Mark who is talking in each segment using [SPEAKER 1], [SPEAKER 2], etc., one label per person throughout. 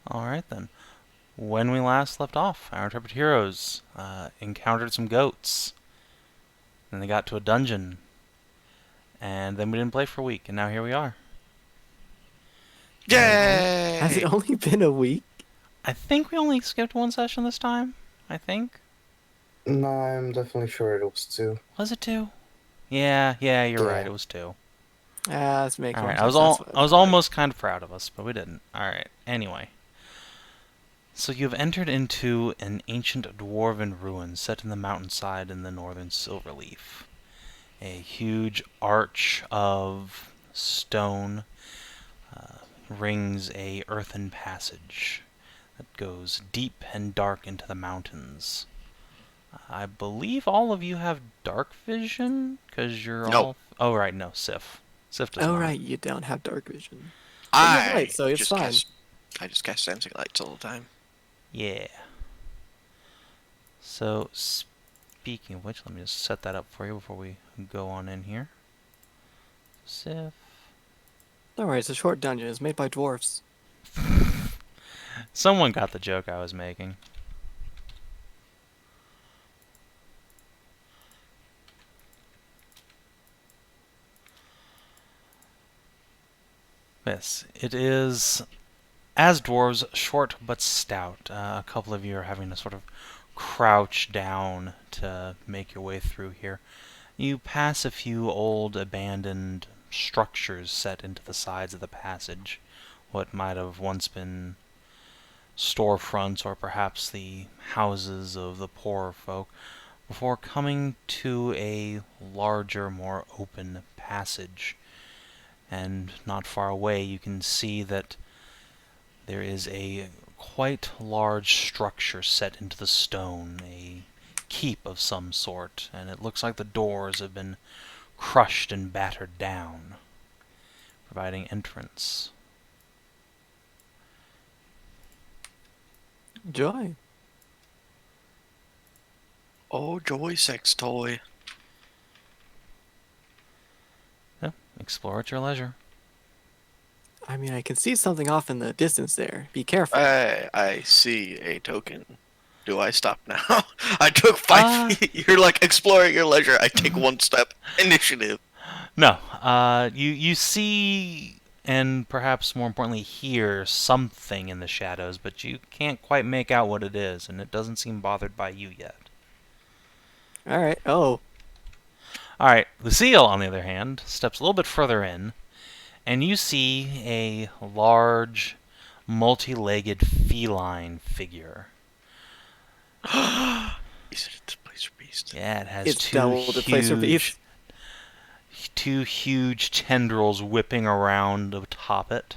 [SPEAKER 1] Alright then. When we last left off, our intrepid heroes encountered some goats. Then they got to a dungeon. And then we didn't play for a week, and now here we are.
[SPEAKER 2] Has it
[SPEAKER 3] Yay!
[SPEAKER 2] only been a week?
[SPEAKER 1] I think we only skipped one session this time. I think.
[SPEAKER 3] No, I'm definitely sure it was two.
[SPEAKER 1] Was it two? Yeah, you're right.
[SPEAKER 3] Yeah.
[SPEAKER 1] It was two.
[SPEAKER 2] This makes more
[SPEAKER 1] Alright,
[SPEAKER 2] sense. That's what I
[SPEAKER 1] I was
[SPEAKER 2] thought.
[SPEAKER 1] almost kind of proud of us, but we didn't. Alright, anyway. So you've entered into an ancient dwarven ruin set in the mountainside in the northern Silverleaf. A huge arch of stone rings a earthen passage that goes deep and dark into the mountains. I believe all of you have dark vision, because you're
[SPEAKER 3] Nope.
[SPEAKER 1] all... Oh, right, no, Sif. Sif does
[SPEAKER 2] Oh,
[SPEAKER 1] not.
[SPEAKER 2] right, you don't have dark vision. But you have light,
[SPEAKER 3] I
[SPEAKER 2] so it's
[SPEAKER 3] just
[SPEAKER 2] fine.
[SPEAKER 3] cast I just cast sensing lights all the time.
[SPEAKER 1] Yeah. So, speaking of which, let me just set that up for you before we go on in here. Sif.
[SPEAKER 2] Don't worry, it's a short dungeon. It's made by dwarfs.
[SPEAKER 1] Someone got the joke I was making. Yes, it is, as dwarves, short but stout. A couple of you are having to sort of crouch down to make your way through here. You pass a few old abandoned structures set into the sides of the passage, what might have once been storefronts or perhaps the houses of the poorer folk, before coming to a larger, more open passage. And not far away you can see that there is a quite large structure set into the stone, a keep of some sort, and it looks like the doors have been crushed and battered down, providing entrance.
[SPEAKER 2] Joy.
[SPEAKER 3] Oh, joy sex toy.
[SPEAKER 1] Yeah, explore at your leisure.
[SPEAKER 2] I mean, I can see something off in the distance there. Be careful.
[SPEAKER 3] I see a token. Do I stop now? I took five
[SPEAKER 1] Uh,
[SPEAKER 3] feet. You're like explore at your leisure. I take one step. Initiative.
[SPEAKER 1] no. You see, and perhaps more importantly hear something in the shadows, but you can't quite make out what it is, and it doesn't seem bothered by you yet.
[SPEAKER 2] All right. Oh,
[SPEAKER 1] Alright, Lucille, on the other hand, steps a little bit further in, and you see a large, multi-legged feline figure.
[SPEAKER 3] Is it a place for beast?
[SPEAKER 1] Yeah, it has
[SPEAKER 2] it's double the place for beef.
[SPEAKER 1] two huge tendrils whipping around atop it.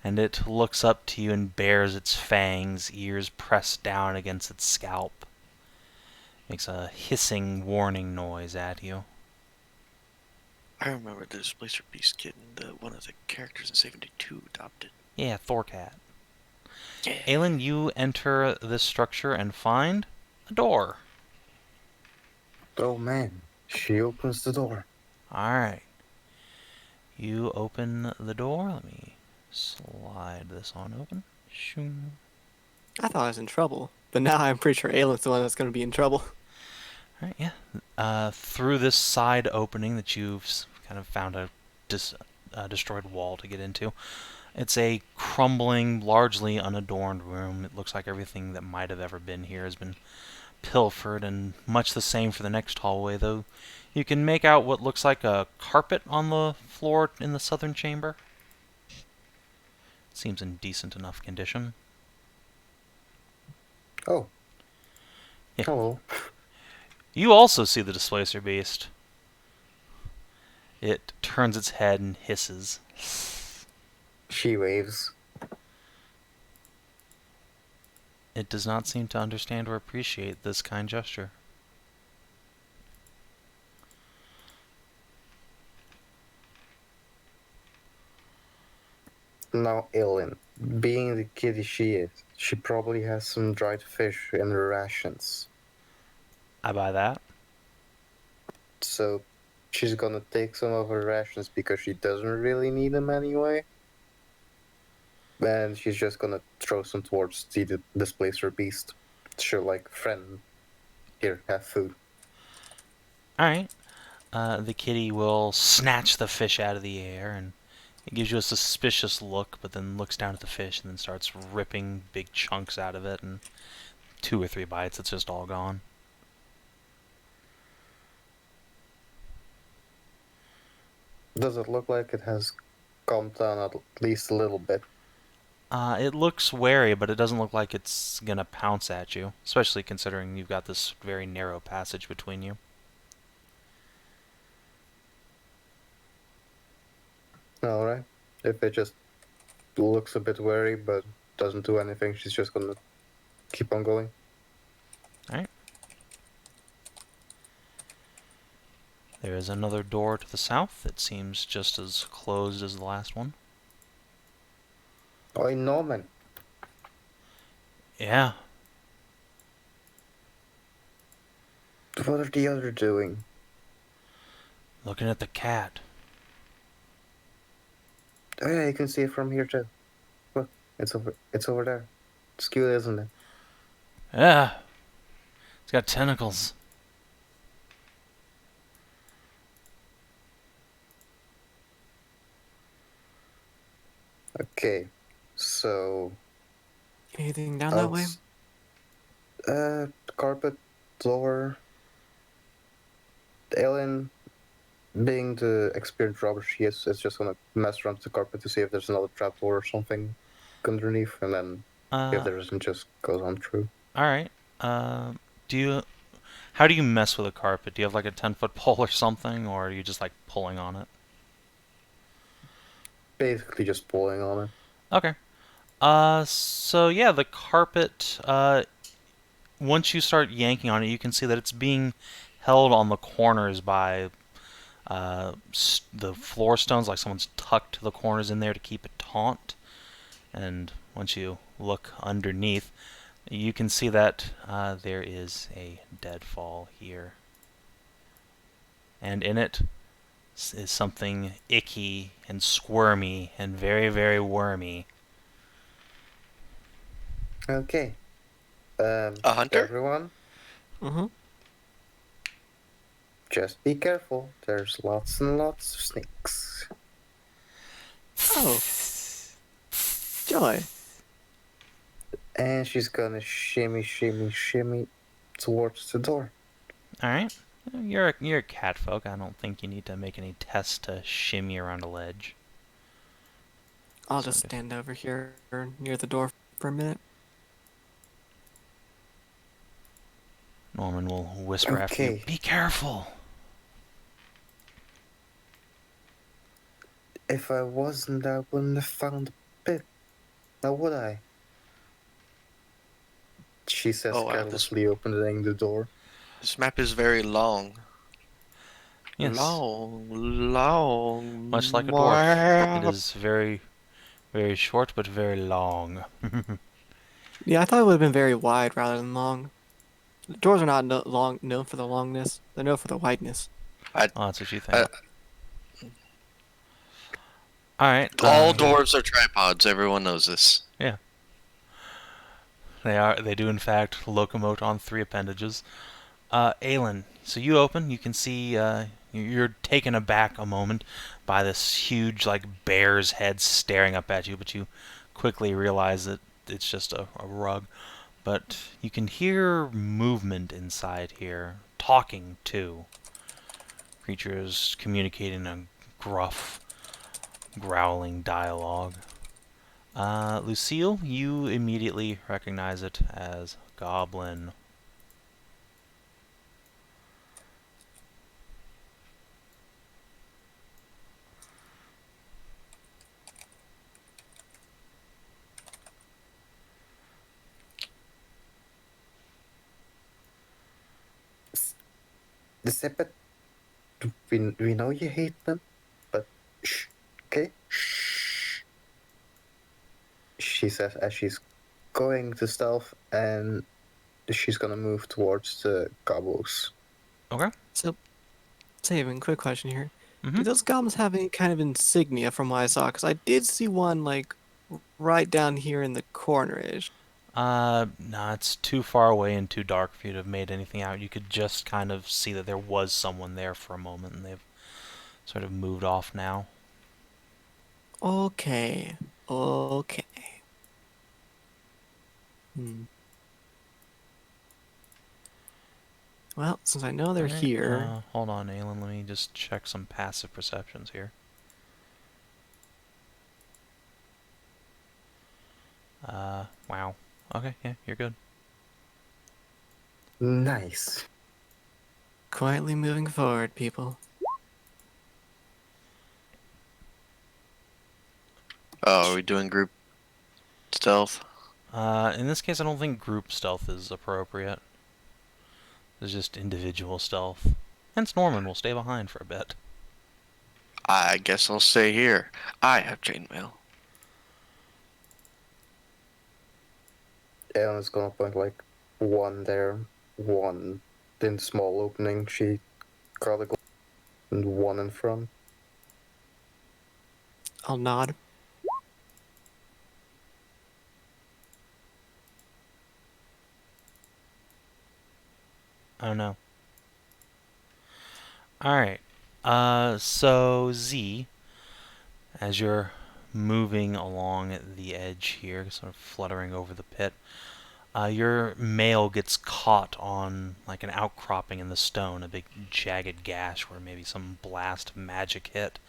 [SPEAKER 1] And it looks up to you and bares its fangs, ears pressed down against its scalp. Makes a hissing warning noise at you.
[SPEAKER 3] I remember this place for beast kitten that one of the characters in Sav&D 2 adopted.
[SPEAKER 1] Yeah, Thorcat.
[SPEAKER 3] Yeah.
[SPEAKER 1] Aelin, you enter this structure and find a door.
[SPEAKER 4] Oh man, she opens the door.
[SPEAKER 1] Alright. You open the door. Let me slide this on open. Shoom.
[SPEAKER 2] I thought I was in trouble, but now I'm pretty sure Aylin's the one that's going to be in trouble.
[SPEAKER 1] Alright, yeah. Through this side opening that you've kind of found a destroyed wall to get into, it's a crumbling, largely unadorned room. It looks like everything that might have ever been here has been pilfered, and much the same for the next hallway, though you can make out what looks like a carpet on the floor in the southern chamber. Seems in decent enough condition.
[SPEAKER 4] Oh,
[SPEAKER 1] Yeah.
[SPEAKER 4] hello.
[SPEAKER 1] You also see the displacer beast. It turns its head and hisses.
[SPEAKER 4] She waves.
[SPEAKER 1] It does not seem to understand or appreciate this kind gesture.
[SPEAKER 4] Now, Ellen, being the kitty she is, she probably has some dried fish in her rations.
[SPEAKER 1] I buy that.
[SPEAKER 4] So, she's gonna take some of her rations because she doesn't really need them anyway. And she's just gonna throw some towards the displacer beast. She'll like, friend, here, have food.
[SPEAKER 1] Alright. The kitty will snatch the fish out of the air, and it gives you a suspicious look, but then looks down at the fish and then starts ripping big chunks out of it, and 2 or 3 bites, it's just all gone.
[SPEAKER 4] Does it look like it has calmed down at least a little bit?
[SPEAKER 1] It looks wary, but it doesn't look like it's gonna pounce at you, especially considering you've got this very narrow passage between you.
[SPEAKER 4] Alright. If it just looks a bit wary but doesn't do anything, she's just gonna keep on going.
[SPEAKER 1] Alright. There is another door to the south that seems just as closed as the last one.
[SPEAKER 4] Oi, Norman.
[SPEAKER 1] Yeah.
[SPEAKER 4] What are the others doing?
[SPEAKER 1] Looking at the cat.
[SPEAKER 4] Oh yeah, you can see it from here too. Look, it's over there. It's cute, isn't it?
[SPEAKER 1] Yeah. It's got tentacles.
[SPEAKER 4] Okay, so
[SPEAKER 2] Anything down that way?
[SPEAKER 4] Carpet, door. Alien, being the experienced robber she is just gonna mess around the carpet to see if there's another trapdoor or something underneath, and then if there isn't, just goes on through.
[SPEAKER 1] Alright. Do you... How do you mess with a carpet? Do you have like a 10-foot pole or something, or are you just like pulling on it?
[SPEAKER 4] Basically just pulling on it.
[SPEAKER 1] Okay. So yeah, the carpet, once you start yanking on it, you can see that it's being held on the corners by the floor stones, like someone's tucked the corners in there to keep it taut. And once you look underneath, you can see that there is a deadfall here. And in it is something icky and squirmy and very, very wormy.
[SPEAKER 4] Okay.
[SPEAKER 3] A hunter?
[SPEAKER 4] Everyone,
[SPEAKER 2] Mm-hmm.
[SPEAKER 4] just be careful. There's lots and lots of snakes.
[SPEAKER 2] Oh. Joy.
[SPEAKER 4] And she's gonna shimmy towards the door.
[SPEAKER 1] Alright. You're a cat folk. I don't think you need to make any tests to shimmy around a ledge.
[SPEAKER 2] I'll
[SPEAKER 1] So
[SPEAKER 2] just
[SPEAKER 1] if-
[SPEAKER 2] stand over here near the door for a minute.
[SPEAKER 1] Norman will whisper after you,
[SPEAKER 4] Okay.
[SPEAKER 1] "Be careful!"
[SPEAKER 4] If I wasn't, I wouldn't have found the pit. Now would I? She says,
[SPEAKER 3] Oh, wow,
[SPEAKER 4] carelessly opening the door.
[SPEAKER 3] This map is very long.
[SPEAKER 1] Yes.
[SPEAKER 3] Long.
[SPEAKER 1] Much like a dwarf. It is very, very short, but very long.
[SPEAKER 2] Yeah, I thought it would have been very wide rather than long. The doors are not known for the longness. They're known for the wideness.
[SPEAKER 1] Oh, that's what you think.
[SPEAKER 3] Uh,
[SPEAKER 1] Alright.
[SPEAKER 3] All dwarves are tripods. Everyone knows this.
[SPEAKER 1] Yeah. They do in fact locomote on 3 appendages. Aelin, so you open, you can see, you're taken aback a moment by this huge, like, bear's head staring up at you, but you quickly realize that it's just a rug. But you can hear movement inside here, talking too. Creatures communicating a gruff, growling dialogue. Lucille, you immediately recognize it as Goblin.
[SPEAKER 4] The Sepet, we know you hate them, but shh, okay? Shh. She says as she's going to stealth, and she's gonna move towards the gobos.
[SPEAKER 1] Okay.
[SPEAKER 2] So, Saving, quick question here.
[SPEAKER 1] Mm-hmm.
[SPEAKER 2] Do those goblins have any kind of insignia from what I saw? Because I did see one, like, right down here in the corner-ish.
[SPEAKER 1] Nah, it's too far away and too dark for you to have made anything out. You could just kind of see that there was someone there for a moment, and they've sort of moved off now.
[SPEAKER 2] Okay. Okay. Hmm. Well, since I know they're
[SPEAKER 1] Alright,
[SPEAKER 2] here,
[SPEAKER 1] hold on, Aelin. Let me just check some passive perceptions here. Wow. Okay, yeah, you're good.
[SPEAKER 4] Nice.
[SPEAKER 2] quietly moving forward, people.
[SPEAKER 3] Oh, are we doing group stealth?
[SPEAKER 1] In this case, I don't think group stealth is appropriate. It's just individual stealth. Hence, Norman will stay behind for a bit.
[SPEAKER 3] I guess I'll stay here. I have chainmail.
[SPEAKER 4] Aeon is gonna point like one there, one in small opening. She got a and one in front.
[SPEAKER 2] I'll nod.
[SPEAKER 1] Oh no. Alright. So Z, as you're moving along the edge here, sort of fluttering over the pit, your mail gets caught on like an outcropping in the stone, a big jagged gash where maybe some blast magic hit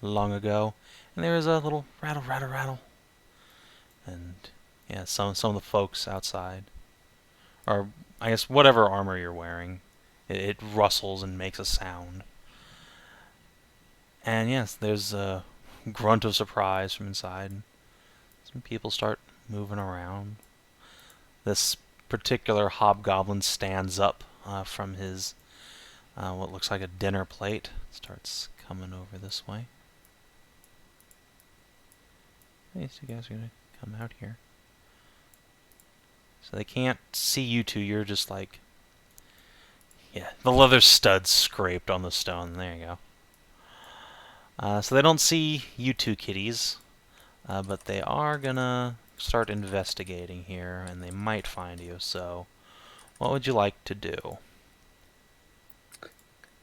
[SPEAKER 1] long ago. And there is a little rattle, rattle, rattle. And yeah, some of the folks outside, or I guess whatever armor you're wearing, it rustles and makes a sound. And yes, there's a grunt of surprise from inside. Some people start moving around. This particular hobgoblin stands up from his what looks like a dinner plate. Starts coming over this way. These two guys are gonna come out here. So they can't see you two. You're just like, yeah, the leather studs scraped on the stone. There you go. So they don't see you two kitties, but they are gonna start investigating here, and they might find you. So, what would you like to do?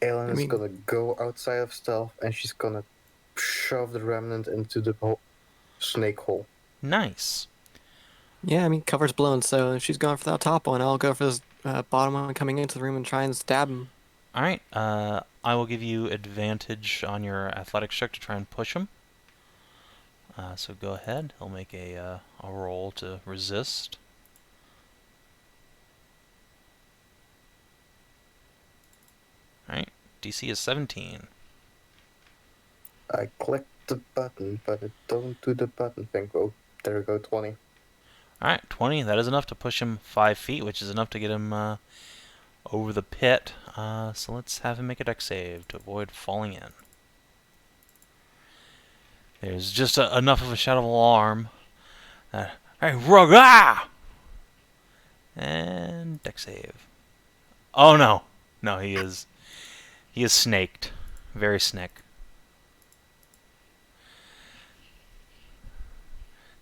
[SPEAKER 4] Aeon
[SPEAKER 2] I
[SPEAKER 4] is
[SPEAKER 2] mean,
[SPEAKER 4] gonna go outside of stealth and she's gonna shove the remnant into the snake hole.
[SPEAKER 1] Nice.
[SPEAKER 2] yeah, I mean, cover's blown, so if she's going for that top one, I'll go for this bottom one coming into the room and try and stab him.
[SPEAKER 1] Alright, I will give you advantage on your athletics check to try and push him. So go ahead. He'll make a roll to resist. Alright, DC is 17.
[SPEAKER 4] I clicked the button, but it don't do the button thing. Oh, there we go, 20.
[SPEAKER 1] Alright, 20. That is enough to push him 5 feet, which is enough to get him over the pit. So let's have him make a dex save to avoid falling in. There's just enough of a shout of alarm. Hey, rug! Ah! And dex save. Oh no, no, he is snaked, very snick.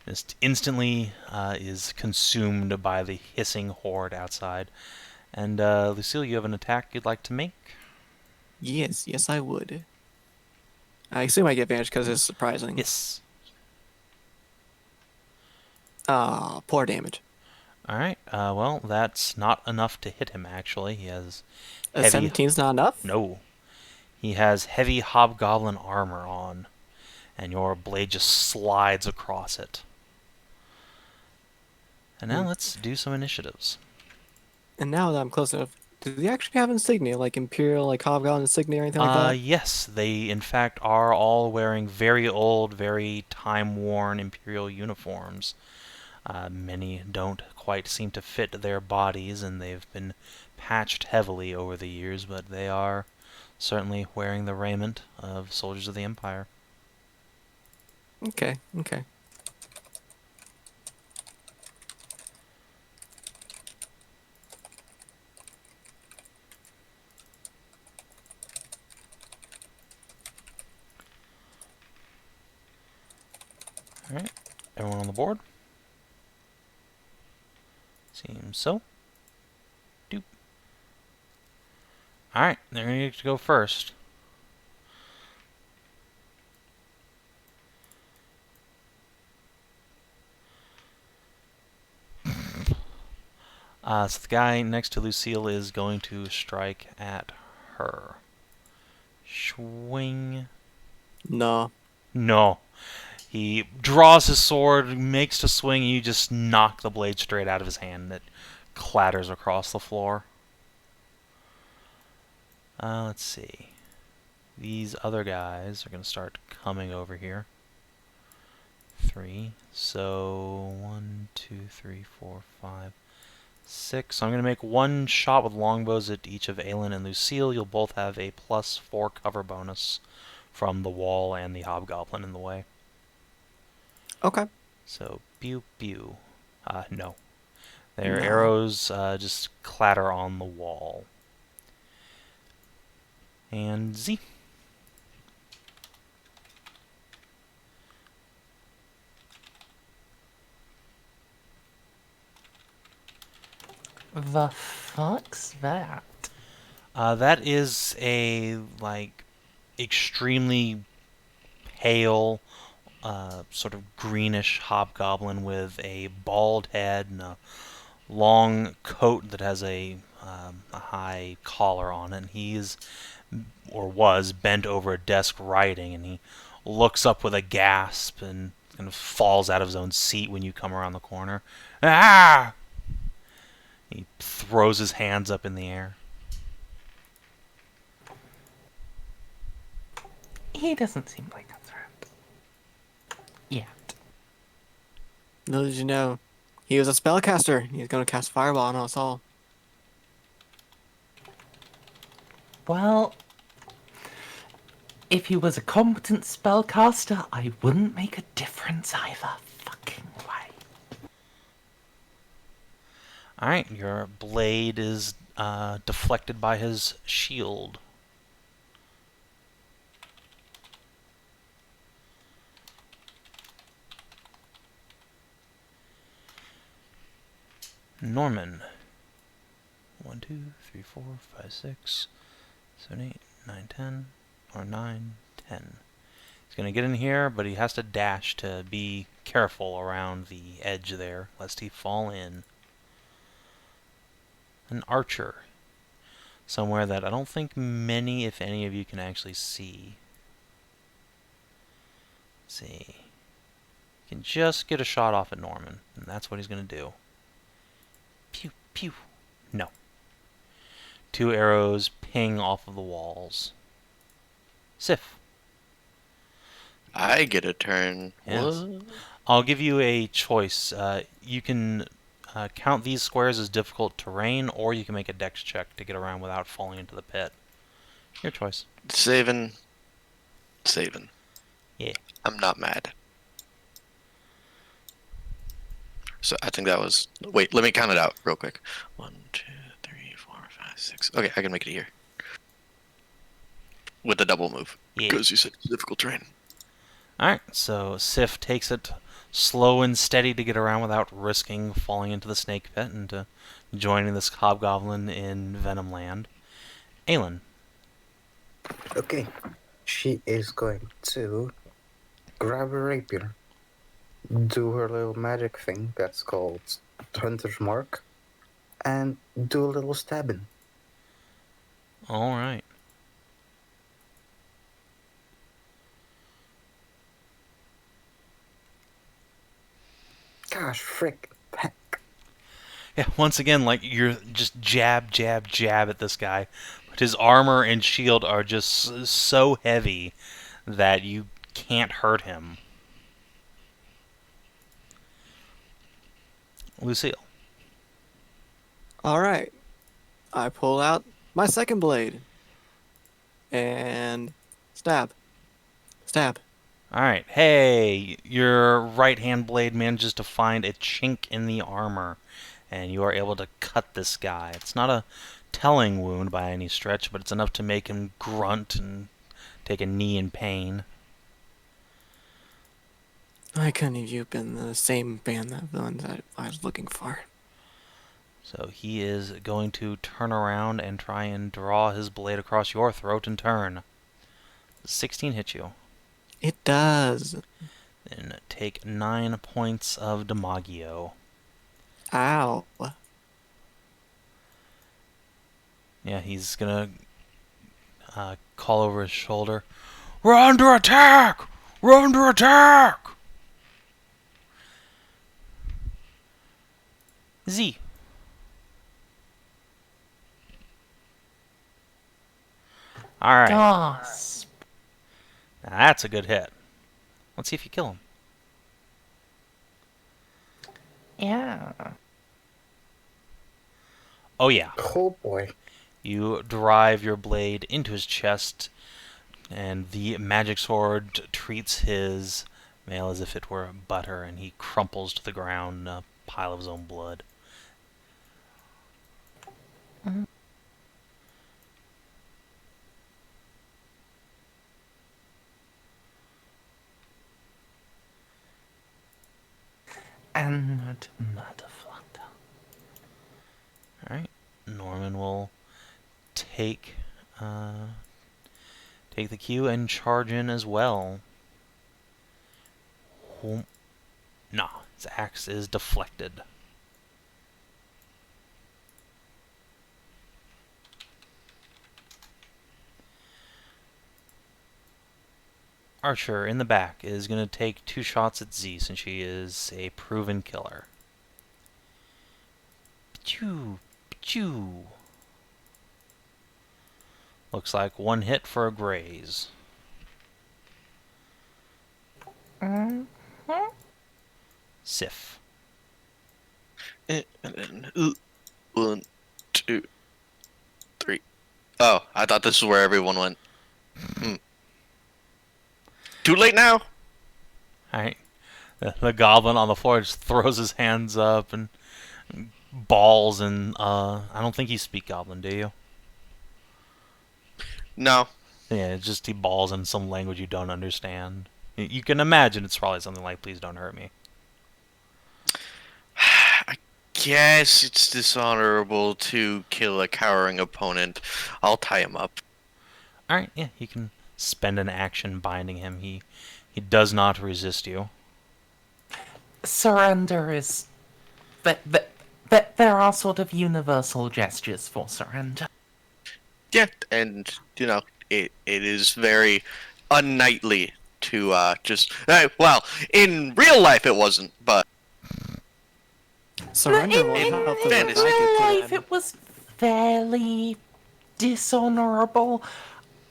[SPEAKER 1] Just instantly is consumed by the hissing horde outside. And Lucille, you have an attack you'd like to make?
[SPEAKER 2] Yes, yes, I would. I assume I get advantage because it's surprising.
[SPEAKER 1] Yes.
[SPEAKER 2] Ah, poor damage.
[SPEAKER 1] Alright, well, that's not enough to hit him, actually. He has
[SPEAKER 2] A
[SPEAKER 1] heavy...
[SPEAKER 2] 17's not enough?
[SPEAKER 1] No. He has heavy hobgoblin armor on, and your blade just slides across it. And now let's do some initiatives.
[SPEAKER 2] And now that I'm close enough, do they actually have insignia, like Imperial, like Hobgoblin insignia or anything like that?
[SPEAKER 1] Yes, they in fact are all wearing very old, very time-worn Imperial uniforms. Many don't quite seem to fit their bodies, and they've been patched heavily over the years, but they are certainly wearing the raiment of soldiers of the Empire.
[SPEAKER 2] Okay, okay.
[SPEAKER 1] Alright, everyone on the board? Seems so. Doop. Alright, they're going to get to go first. So the guy next to Lucille is going to strike at her. Swing.
[SPEAKER 2] No.
[SPEAKER 1] No. He draws his sword, makes to swing, and you just knock the blade straight out of his hand. It clatters across the floor. Let's see. These other guys are going to start coming over here. 3. So 1, 2, 3, 4, 5, 6. So I'm going to make one shot with longbows at each of Aelin and Lucille. You'll both have a +4 cover bonus from the wall and the hobgoblin in the way.
[SPEAKER 2] Okay.
[SPEAKER 1] So, pew pew. No. Their
[SPEAKER 2] No.
[SPEAKER 1] arrows just clatter on the wall. And Z.
[SPEAKER 5] The fuck's that?
[SPEAKER 1] That is a, like, extremely pale, sort of greenish hobgoblin with a bald head and a long coat that has a high collar on it. And he's, or was, bent over a desk writing, and he looks up with a gasp and kind of falls out of his own seat when you come around the corner. Ah! He throws his hands up in the air.
[SPEAKER 5] He doesn't seem like a threat. Yet.
[SPEAKER 2] Little did you know, he was a spellcaster. He's gonna cast Fireball on us all.
[SPEAKER 5] Well, if he was a competent spellcaster, I wouldn't make a difference either fucking way.
[SPEAKER 1] Alright, your blade is deflected by his shield. Norman. 1, 2, 3, 4, 5, 6, 7, 8, 9, 10, or 9, 10. He's going to get in here, but he has to dash to be careful around the edge there, lest he fall in. An archer. Somewhere that I don't think many, if any of you, can actually see. Let's see. You can just get a shot off at Norman, and that's what he's going to do. Pew, pew. No. 2 arrows ping off of the walls. Sif.
[SPEAKER 3] I get a turn.
[SPEAKER 1] Yes.
[SPEAKER 3] What?
[SPEAKER 1] I'll give you a choice. You can count these squares as difficult terrain, or you can make a dex check to get around without falling into the pit. Your choice.
[SPEAKER 3] Saving.
[SPEAKER 1] Yeah.
[SPEAKER 3] I'm not mad. So I think that was. Wait, let me count it out real quick. 1, 2, 3, 4, 5, 6. Okay, I can make it here. With a double move.
[SPEAKER 1] Yeah.
[SPEAKER 3] Because you said it's difficult terrain.
[SPEAKER 1] Alright, so Sif takes it slow and steady to get around without risking falling into the snake pit and joining this hobgoblin in Venom Land. Aelin.
[SPEAKER 4] Okay. She is going to grab a rapier, do her little magic thing that's called Hunter's Mark, and do a little stabbing.
[SPEAKER 1] Alright.
[SPEAKER 4] Gosh, frick. Heck.
[SPEAKER 1] Yeah, once again, like, you're just jab, jab, jab at this guy. But his armor and shield are just so heavy that you can't hurt him. Lucille.
[SPEAKER 2] Alright. I pull out my second blade. And stab. Stab.
[SPEAKER 1] Alright, hey, your right hand blade manages to find a chink in the armor, and you are able to cut this guy. It's not a telling wound by any stretch, but it's enough to make him grunt and take a knee in pain.
[SPEAKER 2] I couldn't have you been the same band that villain that I was looking for.
[SPEAKER 1] So he is going to turn around and try and draw his blade across your throat and turn. 16 hit you.
[SPEAKER 2] It does.
[SPEAKER 1] Then take 9 points of Damagio.
[SPEAKER 2] Ow.
[SPEAKER 1] Yeah, he's gonna call over his shoulder. We're under attack! We're under attack! Z. Alright,
[SPEAKER 5] Gasp.
[SPEAKER 1] now that's a good hit. Let's see if you kill him.
[SPEAKER 5] Yeah.
[SPEAKER 1] Oh yeah.
[SPEAKER 4] Oh boy.
[SPEAKER 1] You drive your blade into his chest, and the magic sword treats his mail as if it were butter, and he crumples to the ground in a pile of his own blood.
[SPEAKER 5] And Murderflutter.
[SPEAKER 1] Alright, Norman will take the cue and charge in as well. Nah, his axe is deflected. Archer in the back is going to take 2 shots at Z since she is a proven killer. Pachoo, pachoo. Looks like 1 hit for a graze. Sif.
[SPEAKER 3] And then 1, 2, 3. Oh, I thought this is where everyone went. Too late now.
[SPEAKER 1] Alright. The goblin on the floor just throws his hands up and bawls, and I don't think you speak goblin, do you?
[SPEAKER 3] No.
[SPEAKER 1] Yeah, it's just he bawls in some language you don't understand. You can imagine it's probably something like, please don't hurt me.
[SPEAKER 3] I guess it's dishonorable to kill a cowering opponent. I'll tie him up.
[SPEAKER 1] Alright, yeah, you can spend an action binding him. He does not resist you.
[SPEAKER 5] Surrender is... There are sort of universal gestures for surrender.
[SPEAKER 3] Yeah, and, it is very unknightly to just... well, in real life it wasn't, but...
[SPEAKER 2] Surrender will
[SPEAKER 5] in
[SPEAKER 2] help them
[SPEAKER 3] fantasy.
[SPEAKER 2] if I
[SPEAKER 5] real
[SPEAKER 2] get to
[SPEAKER 5] life,
[SPEAKER 2] them.
[SPEAKER 5] it was fairly dishonorable.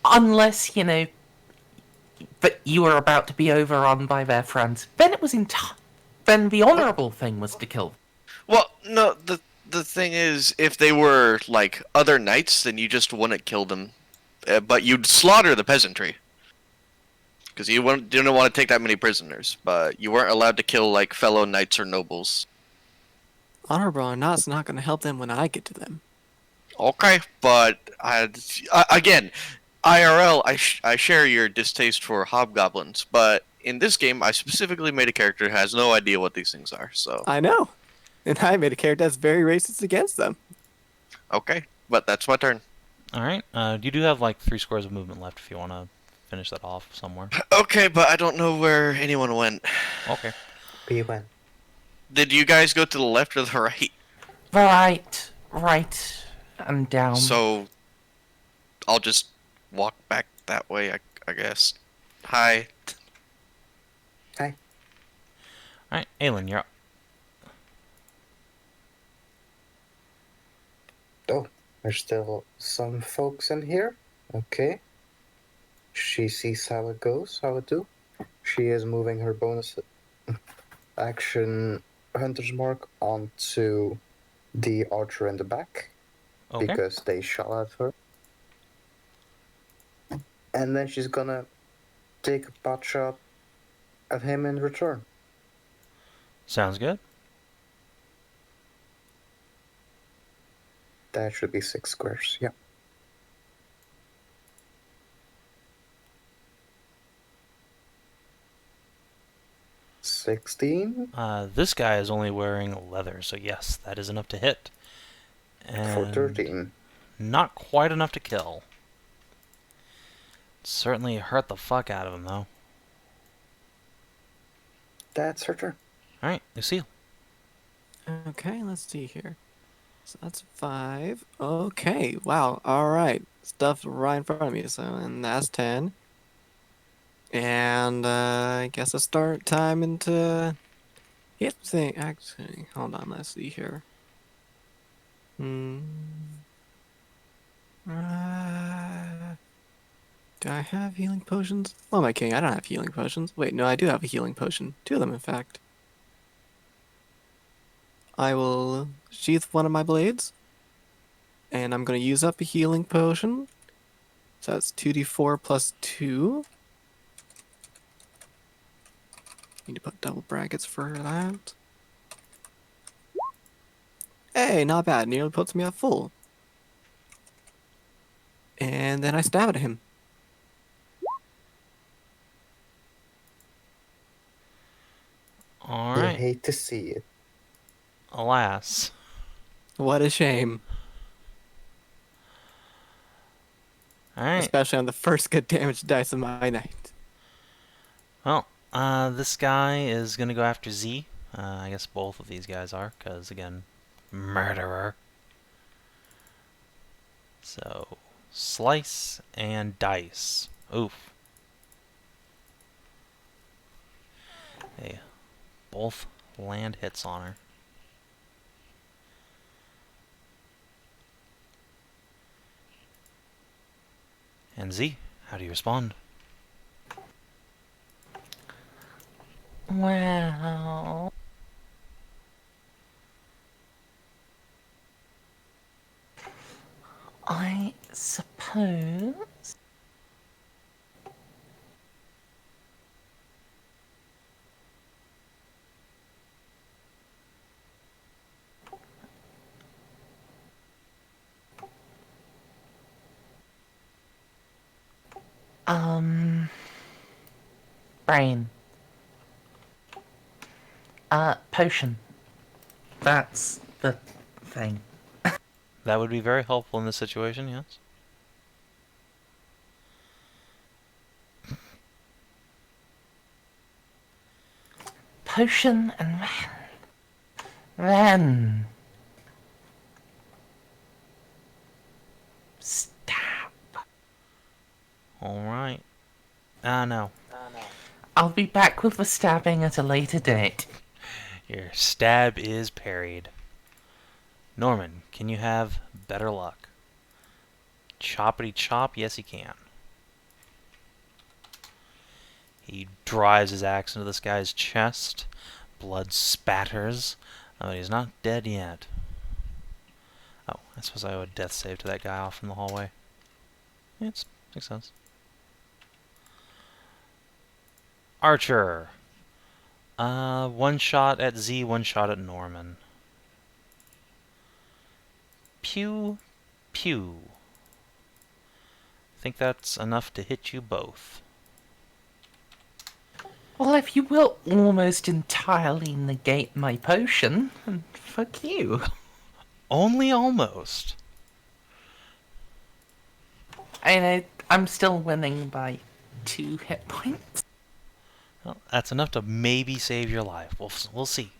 [SPEAKER 5] Unless, that you were about to be overrun by their friends. Then it was then the honorable thing was to kill them.
[SPEAKER 3] Well, no, the thing is, if they were, like, other knights, then you just wouldn't kill them. But you'd slaughter the peasantry. Because you didn't want to take that many prisoners. But you weren't allowed to kill, like, fellow knights or nobles.
[SPEAKER 2] Honorable or not, it's not going to help them when I get to them.
[SPEAKER 3] Okay, but again, IRL, I share your distaste for hobgoblins, but in this game, I specifically made a character who has no idea what these things are. So
[SPEAKER 2] I know. And I made a character that's very racist against them.
[SPEAKER 3] okay, but that's my turn.
[SPEAKER 1] Alright, you do have like 3 squares of movement left if you want to finish that off somewhere.
[SPEAKER 3] Okay, but I don't know where anyone went.
[SPEAKER 1] Okay.
[SPEAKER 4] Be when.
[SPEAKER 3] Did you guys go to the left or the right?
[SPEAKER 5] Right, and down.
[SPEAKER 3] So I'll just walk back that way, I guess. Hi.
[SPEAKER 4] Hi.
[SPEAKER 1] Alright, Aelin, you're up.
[SPEAKER 4] Oh, there's still some folks in here. Okay. She sees how it goes, how it do. She is moving her bonus action Hunter's Mark onto the archer in the back.
[SPEAKER 1] Okay.
[SPEAKER 4] Because they shot at her. And then she's gonna take a pot shot at him in return.
[SPEAKER 1] Sounds good.
[SPEAKER 4] That should be 6 squares, yeah. 16
[SPEAKER 1] This guy is only wearing leather, so yes, that is enough to hit.
[SPEAKER 4] for
[SPEAKER 1] And
[SPEAKER 4] 13.
[SPEAKER 1] not quite enough to kill. Certainly hurt the fuck out of him, though.
[SPEAKER 4] That's her turn.
[SPEAKER 1] Alright, Lucille.
[SPEAKER 2] Okay, let's see here. So that's 5. Okay, wow. All right. Stuff right in front of me. So, and that's 10. And I guess I start time into hit thing. Actually, hold on. Let's see here. Hmm. Do I have healing potions? Oh, my king, I don't have healing potions. Wait, no, I do have a healing potion. 2 of them, in fact. I will sheath one of my blades. And I'm going to use up a healing potion. So that's 2d4 plus 2. Need to put double brackets for that. Hey, not bad. Nearly puts me at full. And then I stab at him.
[SPEAKER 4] You
[SPEAKER 1] Alright.
[SPEAKER 4] hate to see it.
[SPEAKER 1] Alas.
[SPEAKER 2] What a shame.
[SPEAKER 1] Alright.
[SPEAKER 2] Especially on the first good damage dice of my night.
[SPEAKER 1] Well, this guy is gonna go after Z. I guess both of these guys are, because, again, murderer. So, slice and dice. Oof. Hey, both land hits on her. And Z, how do you respond?
[SPEAKER 5] Well, I suppose. Brain. Potion. That's the thing.
[SPEAKER 1] That would be very helpful in this situation, yes.
[SPEAKER 5] Potion and then stab.
[SPEAKER 1] Alright. No.
[SPEAKER 5] I'll be back with the stabbing at a later date.
[SPEAKER 1] Your stab is parried. Norman, can you have better luck? Choppity chop, yes he can. He drives his axe into this guy's chest. Blood spatters. Oh, he's not dead yet. Oh, I suppose I owe a death save to that guy off in the hallway. Yeah, it makes sense. Archer. One shot at Z, one shot at Norman. Pew, pew. Think that's enough to hit you both.
[SPEAKER 5] Well, if you will almost entirely negate my potion, then fuck you.
[SPEAKER 1] Only almost.
[SPEAKER 5] I'm still winning by 2 hit points.
[SPEAKER 1] Well, that's enough to maybe save your life. We'll see.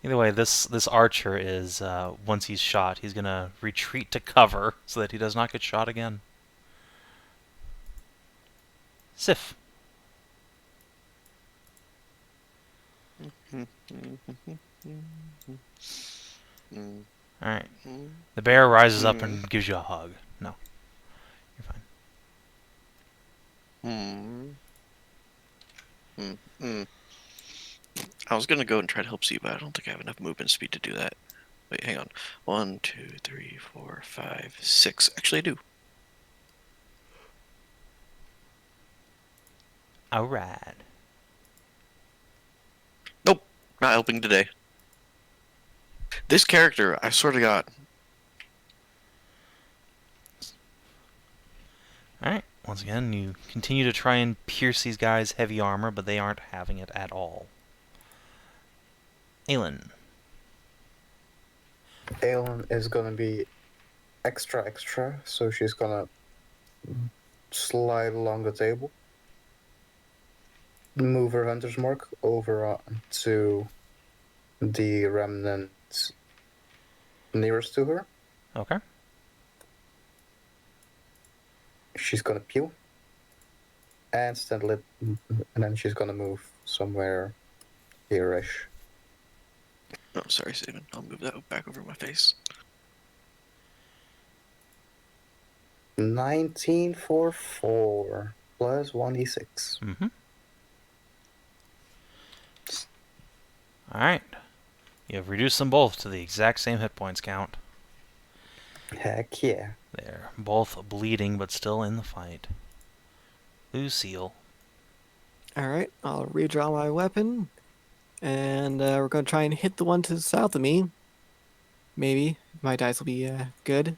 [SPEAKER 1] Either way, this archer is, once he's shot, he's going to retreat to cover so that he does not get shot again. Sif. Alright. The bear rises up and gives you a hug. No. You're fine.
[SPEAKER 3] I was gonna go and try to help Z, but I don't think I have enough movement speed to do that. Wait, hang on. 1, 2, 3, 4, 5, 6. Actually, I do.
[SPEAKER 1] Alright.
[SPEAKER 3] Nope, not helping today. This character, I swear to God.
[SPEAKER 1] Alright. Once again, you continue to try and pierce these guys' heavy armor, but they aren't having it at all. Aelin.
[SPEAKER 4] Aelin is gonna be extra, so she's gonna slide along the table, move her hunter's mark over to the remnant nearest to her.
[SPEAKER 1] Okay.
[SPEAKER 4] She's gonna peel, and then she's gonna move somewhere here-ish.
[SPEAKER 3] Oh, sorry, Steven. I'll move that back over my face.
[SPEAKER 4] 19 for 4 plus 1d6.
[SPEAKER 1] Mm-hmm. Alright. You have reduced them both to the exact same hit points count.
[SPEAKER 4] Heck yeah.
[SPEAKER 1] They're both bleeding, but still in the fight. Lucille.
[SPEAKER 2] Alright, I'll redraw my weapon. And we're going to try and hit the one to the south of me. Maybe. My dice will be good.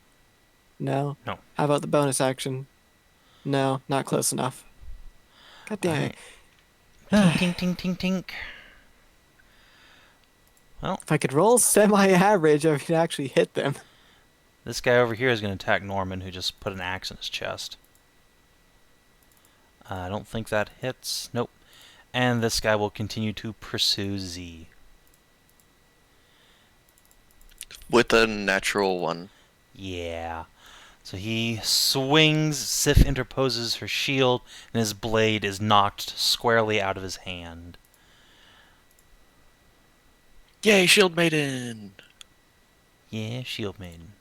[SPEAKER 2] No?
[SPEAKER 1] No.
[SPEAKER 2] How about the bonus action? No, not close enough. God damn it.
[SPEAKER 1] Tink, tink, tink, tink, tink.
[SPEAKER 2] If I could roll semi-average, I could actually hit them.
[SPEAKER 1] This guy over here is going to attack Norman, who just put an axe in his chest. I don't think that hits. Nope. And this guy will continue to pursue Z.
[SPEAKER 3] With a natural one.
[SPEAKER 1] Yeah. So he swings, Sif interposes her shield, and his blade is knocked squarely out of his hand.
[SPEAKER 3] Yay, Shield Maiden!
[SPEAKER 1] Yeah, Shield Maiden.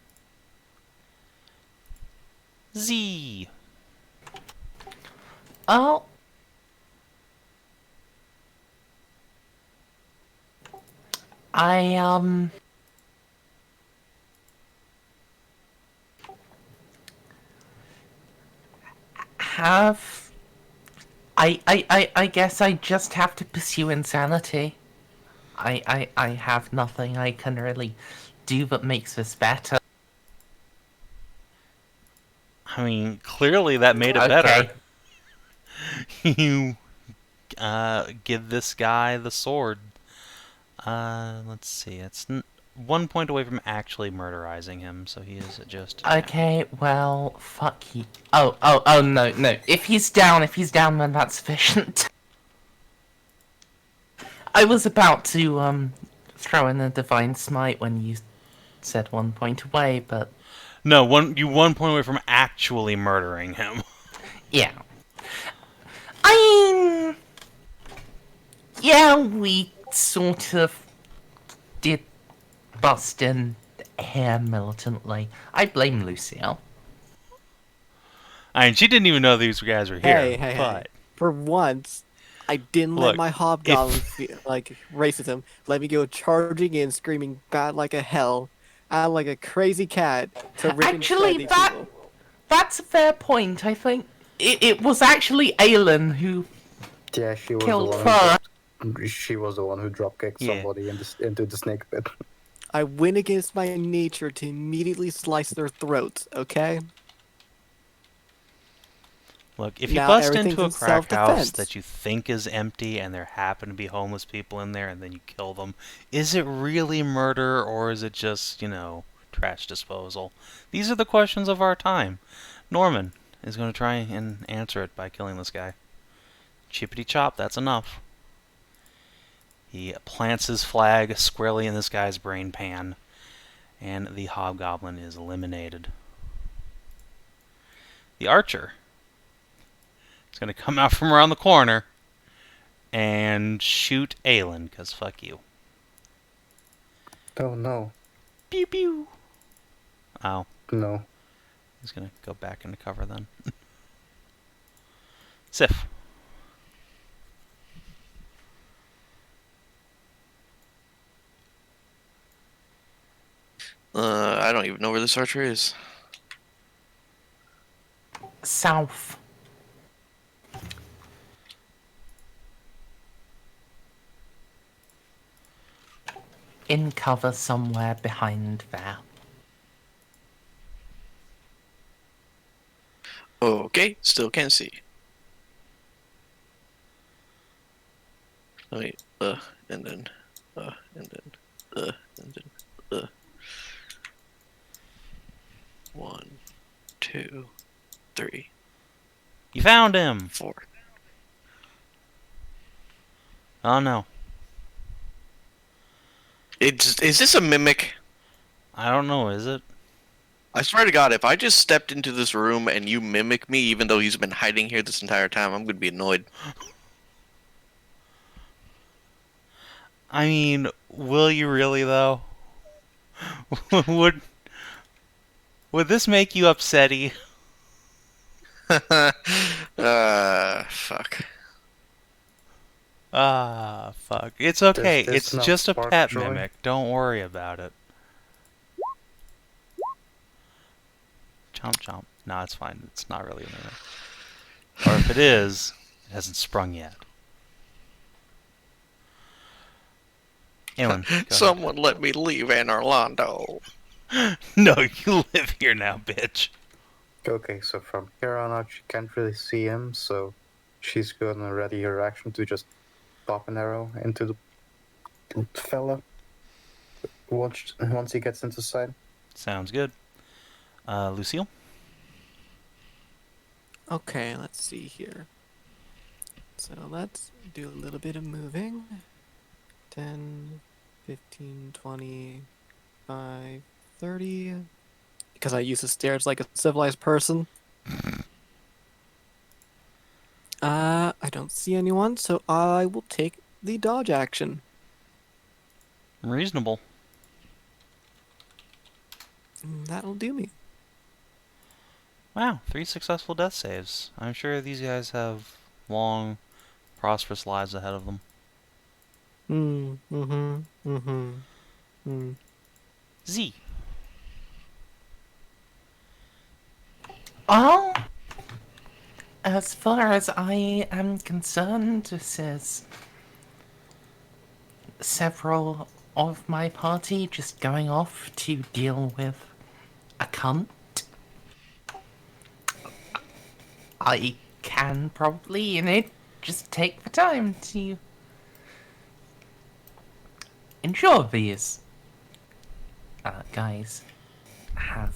[SPEAKER 1] Z.
[SPEAKER 5] Oh. I have I guess I just have to pursue insanity. I have nothing I can really do that makes this better.
[SPEAKER 1] I mean, clearly that made it
[SPEAKER 5] Okay.
[SPEAKER 1] better. You give this guy the sword. Let's see. It's 1 point away from actually murderizing him, so he is just...
[SPEAKER 5] Okay, well, fuck you. Oh, no. If he's down, then that's sufficient. I was about to, throw in a Divine Smite when you said 1 point away, but...
[SPEAKER 1] No, you 1 point away from actually murdering him.
[SPEAKER 5] Yeah. I mean... Yeah, we sort of did bust in here militantly. I blame Lucille.
[SPEAKER 1] I mean, she didn't even know these guys were here.
[SPEAKER 2] Hey.
[SPEAKER 1] But
[SPEAKER 2] For once, I didn't
[SPEAKER 1] Look,
[SPEAKER 2] let my hobgoblin like racism let me go charging in, screaming bad like a hell, out like a crazy cat to rip and shred
[SPEAKER 5] Actually,
[SPEAKER 2] these people.
[SPEAKER 5] that's a fair point. I think it was actually Aelin who
[SPEAKER 4] Yeah, she was
[SPEAKER 5] killed
[SPEAKER 4] the one.
[SPEAKER 5] her.
[SPEAKER 4] She was the one who drop kicked
[SPEAKER 1] Yeah.
[SPEAKER 4] somebody into the snake pit.
[SPEAKER 2] I went against my nature to immediately slice their throats. Okay.
[SPEAKER 1] look, if you
[SPEAKER 2] Now
[SPEAKER 1] bust
[SPEAKER 2] everything's
[SPEAKER 1] into a
[SPEAKER 2] in
[SPEAKER 1] crack house
[SPEAKER 2] self-defense.
[SPEAKER 1] that you think is empty and there happen to be homeless people in there and then you kill them, is it really murder or is it just, trash disposal? These are the questions of our time. Norman is going to try and answer it by killing this guy. Chippity chop, that's enough. He plants his flag squarely in this guy's brain pan, and the hobgoblin is eliminated. The archer is going to come out from around the corner and shoot Aelin, because fuck you.
[SPEAKER 4] Oh no.
[SPEAKER 1] Pew pew. Oh,
[SPEAKER 4] No.
[SPEAKER 1] he's going to go back into cover then. Sif.
[SPEAKER 3] I don't even know where this archer is.
[SPEAKER 5] South. In cover somewhere behind there.
[SPEAKER 3] Okay, still can't see. Wait, and then
[SPEAKER 1] found him!
[SPEAKER 3] 4.
[SPEAKER 1] Oh no.
[SPEAKER 3] Is this a mimic?
[SPEAKER 1] I don't know, is it?
[SPEAKER 3] I swear to God, if I just stepped into this room and you mimic me, even though he's been hiding here this entire time, I'm gonna be annoyed.
[SPEAKER 1] I mean, will you really though? would would this make you upsetty?
[SPEAKER 3] Fuck.
[SPEAKER 1] Ah, fuck. It's okay.
[SPEAKER 4] Does this
[SPEAKER 1] It's
[SPEAKER 4] not
[SPEAKER 1] just a
[SPEAKER 4] spark
[SPEAKER 1] pet
[SPEAKER 4] joy?
[SPEAKER 1] mimic. Don't worry about it. Chomp chomp. No, it's fine. It's not really a mimic. Or if it is, it hasn't sprung yet. Anyone, go ahead.
[SPEAKER 3] Someone let me leave Anne Orlando.
[SPEAKER 1] No, you live here now, bitch.
[SPEAKER 4] Okay, so from here on out, she can't really see him, so she's gonna ready her action to just pop an arrow into the fella once he gets into sight.
[SPEAKER 1] Sounds good. Lucille?
[SPEAKER 2] Okay, let's see here. So let's do a little bit of moving. 10, 15, 20, 5, 30. Because I use the stairs like a civilized person. I don't see anyone, so I will take the dodge action.
[SPEAKER 1] Reasonable.
[SPEAKER 2] That'll do me.
[SPEAKER 1] Wow, 3 successful death saves. I'm sure these guys have long, prosperous lives ahead of them. Z.
[SPEAKER 5] Oh, as far as I am concerned, this is several of my party just going off to deal with a cunt. I can probably, just take the time to ensure these guys have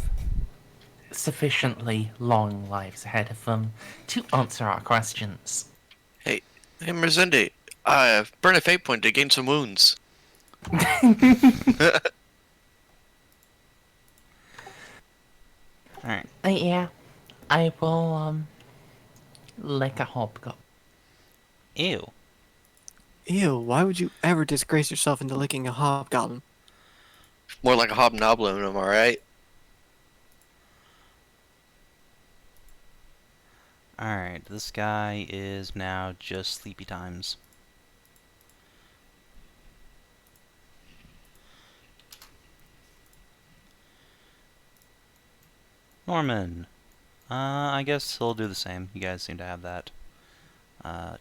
[SPEAKER 5] sufficiently long lives ahead of them to answer our questions.
[SPEAKER 3] Hey, Merzende, burn a fate point to gain some wounds.
[SPEAKER 1] Alright.
[SPEAKER 5] Yeah, I will, lick a hobgoblin.
[SPEAKER 1] Ew.
[SPEAKER 2] Ew, why would you ever disgrace yourself into licking a hobgoblin?
[SPEAKER 3] More like a hobnoblin, am I right?
[SPEAKER 1] Alright, this guy is now just sleepy times. Norman. I guess he'll do the same. You guys seem to have that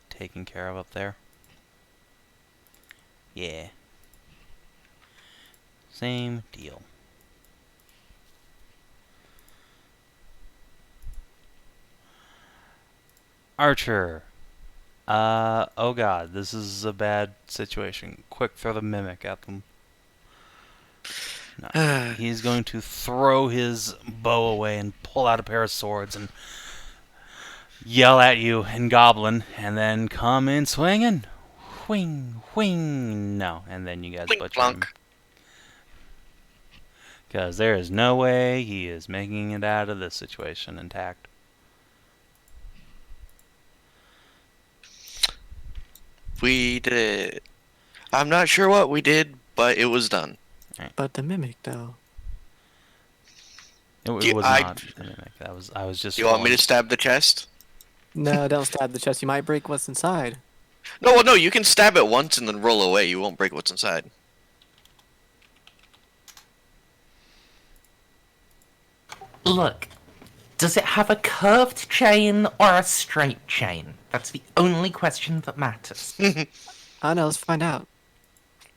[SPEAKER 1] taken care of up there. Yeah. Same deal. Archer. Oh god, this is a bad situation. Quick, throw the mimic at them. No. He's going to throw his bow away and pull out a pair of swords and yell at you in Goblin, and then come in swinging. Whing, whing. No, and then you guys
[SPEAKER 3] Blink
[SPEAKER 1] butcher him.
[SPEAKER 3] plonk.
[SPEAKER 1] Because there is no way he is making it out of this situation intact.
[SPEAKER 3] We did it. I'm not sure what we did, but it was done.
[SPEAKER 2] But the mimic, though.
[SPEAKER 1] It
[SPEAKER 3] Do-
[SPEAKER 1] was
[SPEAKER 3] I-
[SPEAKER 1] not a mimic. I was just.
[SPEAKER 3] You want me
[SPEAKER 1] rolling.
[SPEAKER 3] to stab the chest?
[SPEAKER 2] No, don't stab the chest. You might break what's inside.
[SPEAKER 3] No, well, no, you can stab it once and then roll away. You won't break what's inside.
[SPEAKER 5] Look, does it have a curved chain or a straight chain? That's the only question that matters.
[SPEAKER 2] I know, let's find out.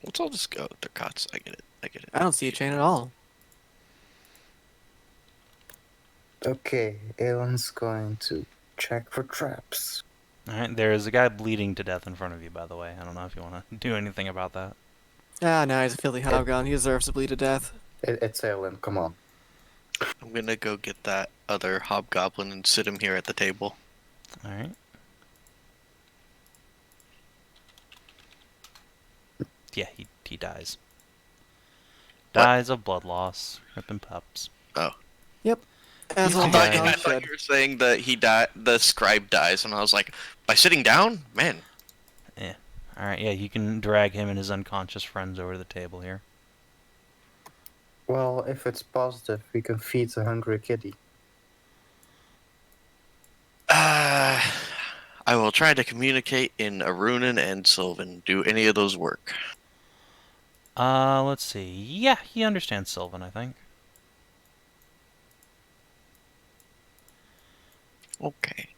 [SPEAKER 3] Let's all just go. They're cots. I get it. I get it.
[SPEAKER 2] I don't see a chain at all.
[SPEAKER 4] Okay, Aelin's going to check for traps.
[SPEAKER 1] Alright, there is a guy bleeding to death in front of you, by the way. I don't know if you want to do anything about that.
[SPEAKER 2] Ah, no, he's a filthy hobgoblin. He deserves to bleed to death.
[SPEAKER 4] It's Aelin, come on.
[SPEAKER 3] I'm gonna go get that other hobgoblin and sit him here at the table.
[SPEAKER 1] Alright. Yeah, he dies.
[SPEAKER 3] What?
[SPEAKER 1] Dies of blood loss. Ripping pups.
[SPEAKER 3] Oh.
[SPEAKER 2] Yep. As
[SPEAKER 1] He's
[SPEAKER 2] all
[SPEAKER 1] too
[SPEAKER 3] I
[SPEAKER 2] hot
[SPEAKER 1] bad.
[SPEAKER 3] thought, I
[SPEAKER 2] dogs
[SPEAKER 3] thought
[SPEAKER 2] should.
[SPEAKER 3] you were saying that he died. The scribe dies, and I was like, by sitting down, man.
[SPEAKER 1] Yeah. Alright, yeah, you can drag him and his unconscious friends over to the table here.
[SPEAKER 4] Well, if it's positive, we can feed the hungry kitty.
[SPEAKER 3] Uh, I will try to communicate in Arunan and Sylvan. Do any of those work?
[SPEAKER 1] Let's see. Yeah, he understands Sylvan, I think.
[SPEAKER 3] Okay.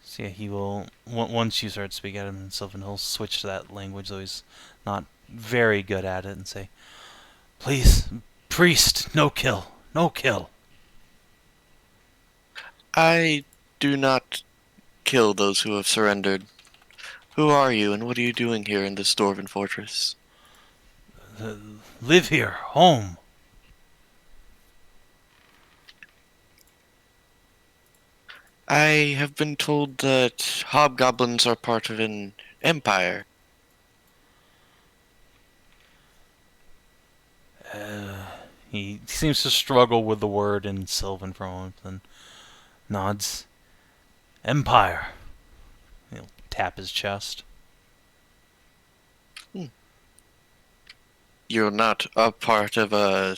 [SPEAKER 1] So yeah, he will, once you start speaking at him in Sylvan, he'll switch to that language, though he's not very good at it, and say, "Please, priest, no kill. No kill."
[SPEAKER 3] I do not kill those who have surrendered. Who are you, and what are you doing here in this dwarven fortress?
[SPEAKER 1] Live here, home.
[SPEAKER 3] I have been told that hobgoblins are part of an empire.
[SPEAKER 1] He seems to struggle with the word in Sylvan for a moment, then nods. Empire. He'll tap his chest.
[SPEAKER 3] You're not a part of a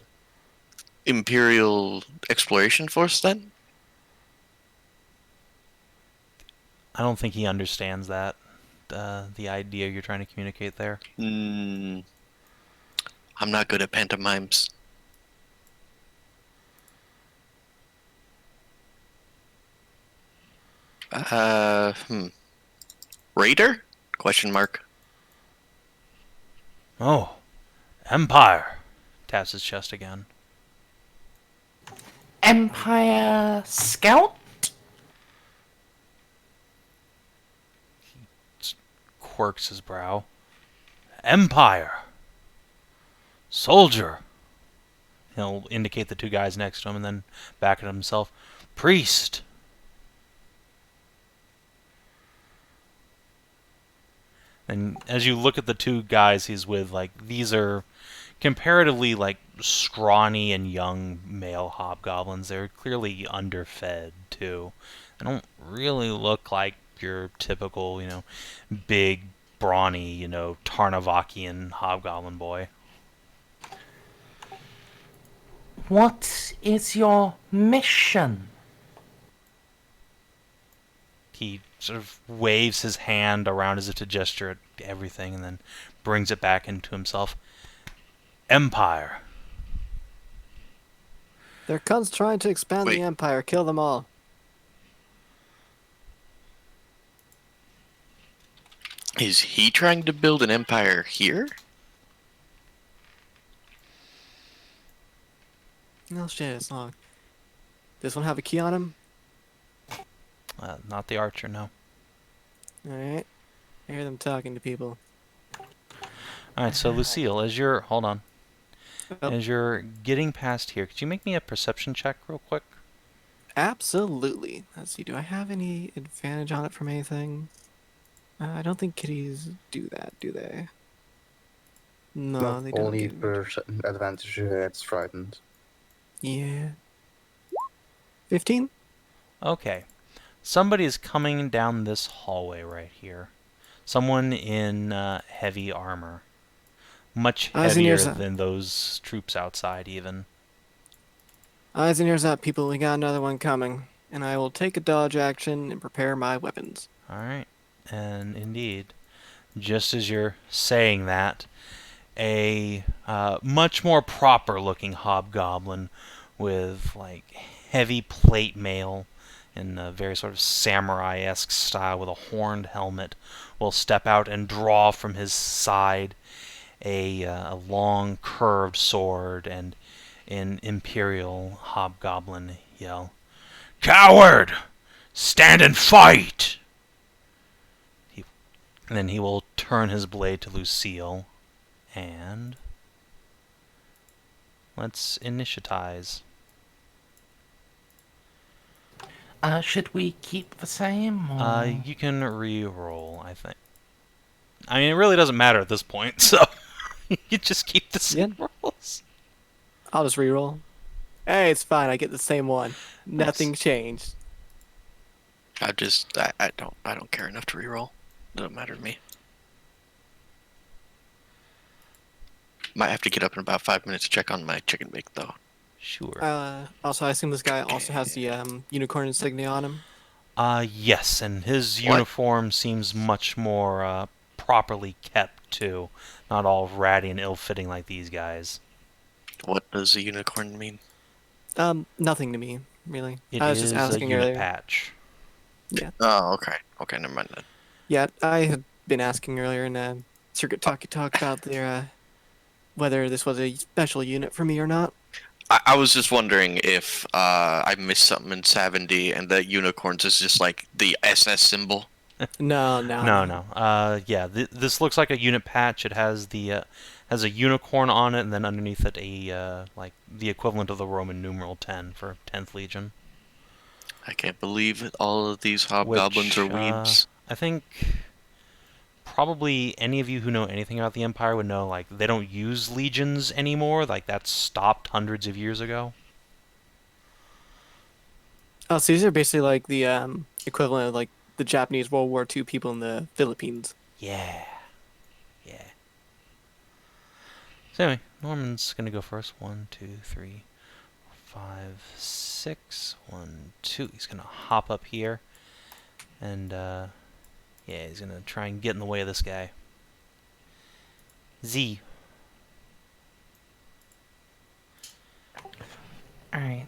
[SPEAKER 3] imperial exploration force, then?
[SPEAKER 1] I don't think he understands that. The idea you're trying to communicate there.
[SPEAKER 3] Hmm. I'm not good at pantomimes. Raider? Question mark.
[SPEAKER 1] Oh, Empire. Taps his chest again.
[SPEAKER 5] Empire Scout?
[SPEAKER 1] Quirks his brow. Empire. Soldier. He'll indicate the two guys next to him and then back at himself. Priest. And as you look at the two guys he's with, like, these are comparatively, like, scrawny and young male hobgoblins. They're clearly underfed, too. They don't really look like your typical, big, brawny, Tarnavakian hobgoblin boy.
[SPEAKER 5] What is your mission?
[SPEAKER 1] He sort of waves his hand around as if to gesture at everything and then brings it back into himself. Empire.
[SPEAKER 2] They're cunts trying to expand
[SPEAKER 3] Wait.
[SPEAKER 2] the empire. Kill them all.
[SPEAKER 3] Is he trying to build an empire here?
[SPEAKER 2] No shit, it's not. This one have a key on him?
[SPEAKER 1] Not the archer, no.
[SPEAKER 2] Alright. I hear them talking to people.
[SPEAKER 1] Alright, so Lucille, as you're... Hold on.
[SPEAKER 2] Oh.
[SPEAKER 1] As you're getting past here, could you make me a perception check real quick?
[SPEAKER 2] Absolutely. Let's see, do I have any advantage on it from anything? I don't think kitties do that, do they? No,
[SPEAKER 4] Not
[SPEAKER 2] they don't.
[SPEAKER 4] only
[SPEAKER 2] give-
[SPEAKER 4] per advantage it's frightened.
[SPEAKER 2] Yeah. 15?
[SPEAKER 1] Okay. Somebody is coming down this hallway right here. Someone in heavy armor. Much
[SPEAKER 2] Eyes and
[SPEAKER 1] heavier
[SPEAKER 2] ears up.
[SPEAKER 1] than those troops outside, even.
[SPEAKER 2] Eyes and ears up, people. We got another one coming. And I will take a dodge action and prepare my weapons.
[SPEAKER 1] Alright. And indeed, just as you're saying that, a much more proper looking hobgoblin with like heavy plate mail in a very sort of samurai-esque style with a horned helmet will step out and draw from his side a long curved sword and in imperial hobgoblin yell, "Coward! Stand and fight!" And then he will turn his blade to Lucille and let's initiatize.
[SPEAKER 5] Should we keep the same, or...?
[SPEAKER 1] You can re-roll, I think. I mean, it really doesn't matter at this point, so you just keep the
[SPEAKER 2] Yeah,
[SPEAKER 1] same rolls.
[SPEAKER 2] I'll just reroll. Hey, it's fine. I get the same one. Nothing
[SPEAKER 1] Nice.
[SPEAKER 2] changed.
[SPEAKER 3] I don't care enough to reroll. Doesn't matter to me. Might have to get up in about 5 minutes to check on my chicken bake though.
[SPEAKER 1] Sure.
[SPEAKER 2] Also, I assume this guy also has the unicorn insignia on him.
[SPEAKER 1] Yes, and his
[SPEAKER 3] What?
[SPEAKER 1] uniform seems much more properly kept too. Not all ratty and ill-fitting like these guys.
[SPEAKER 3] What does a unicorn mean?
[SPEAKER 2] Nothing to me, really.
[SPEAKER 1] It
[SPEAKER 2] I was just
[SPEAKER 1] is a
[SPEAKER 2] asking
[SPEAKER 1] unit
[SPEAKER 2] earlier.
[SPEAKER 1] patch.
[SPEAKER 2] Yeah,
[SPEAKER 3] Oh, okay. Okay, never mind then.
[SPEAKER 2] yeah. I had been asking earlier in Circuit Talkie Talk about their whether this was a special unit for me or not.
[SPEAKER 3] I was just wondering if I missed something in Sav&D and the unicorns is just like the SS symbol.
[SPEAKER 2] No,
[SPEAKER 1] No,
[SPEAKER 2] no.
[SPEAKER 1] no. Yeah, this looks like a unit patch. It has the has a unicorn on it, and then underneath it a like the equivalent of the Roman numeral 10 for 10th Legion.
[SPEAKER 3] I can't believe it. All of these hobgoblins
[SPEAKER 1] Which
[SPEAKER 3] are weebs.
[SPEAKER 1] I think probably any of you who know anything about the Empire would know. Like they don't use legions anymore. Like that stopped hundreds of years ago.
[SPEAKER 2] Oh, so these are basically like the equivalent of like the Japanese World War II people in the Philippines.
[SPEAKER 1] Yeah, yeah. So anyway, Norman's gonna go first. 1, 2, 3, 5, 6. 1, 2. He's gonna hop up here, and yeah, he's gonna try and get in the way of this guy. Z.
[SPEAKER 5] Alright,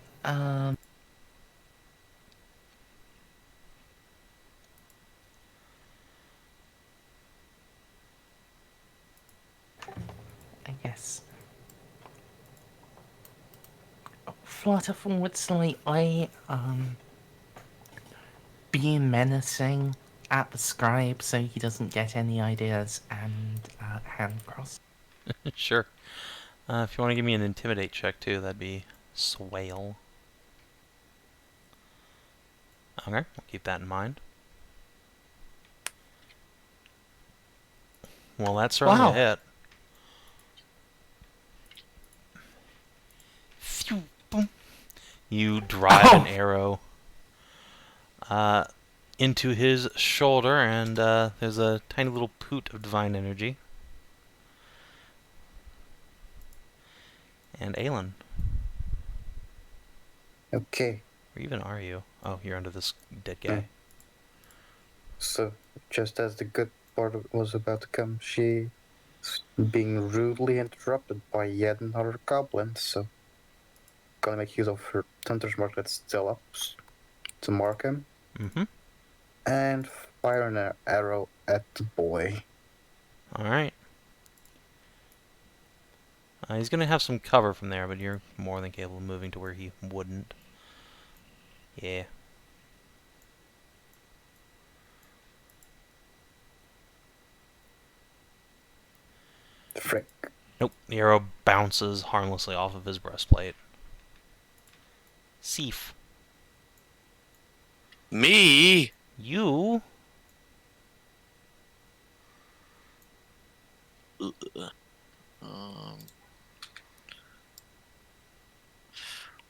[SPEAKER 5] I guess. Flutter forward slightly, be menacing at the scribe so he doesn't get any ideas, and hand cross.
[SPEAKER 1] Sure. If you want to give me an intimidate check too, that'd be swale. Okay, we'll keep that in mind. Well, that's certainly a
[SPEAKER 5] Wow.
[SPEAKER 1] hit. Phew, boom. You drive an arrow into his shoulder, and there's a tiny little poot of divine energy. And Aelin,
[SPEAKER 4] Okay,
[SPEAKER 1] where even are you? Oh, you're under this dead
[SPEAKER 4] Yeah.
[SPEAKER 1] guy.
[SPEAKER 4] so just as the good part was about to come, she's being rudely interrupted by yet another goblin, so gonna make use of her Hunter's Mark that's still up to mark him,
[SPEAKER 1] Mm-hmm.
[SPEAKER 4] and fire an arrow at the boy.
[SPEAKER 1] Alright. He's going to have some cover from there, but you're more than capable of moving to where he wouldn't. Yeah.
[SPEAKER 4] Frick.
[SPEAKER 1] Nope. The arrow bounces harmlessly off of his breastplate. Seif.
[SPEAKER 3] Me?
[SPEAKER 1] You?
[SPEAKER 3] Um,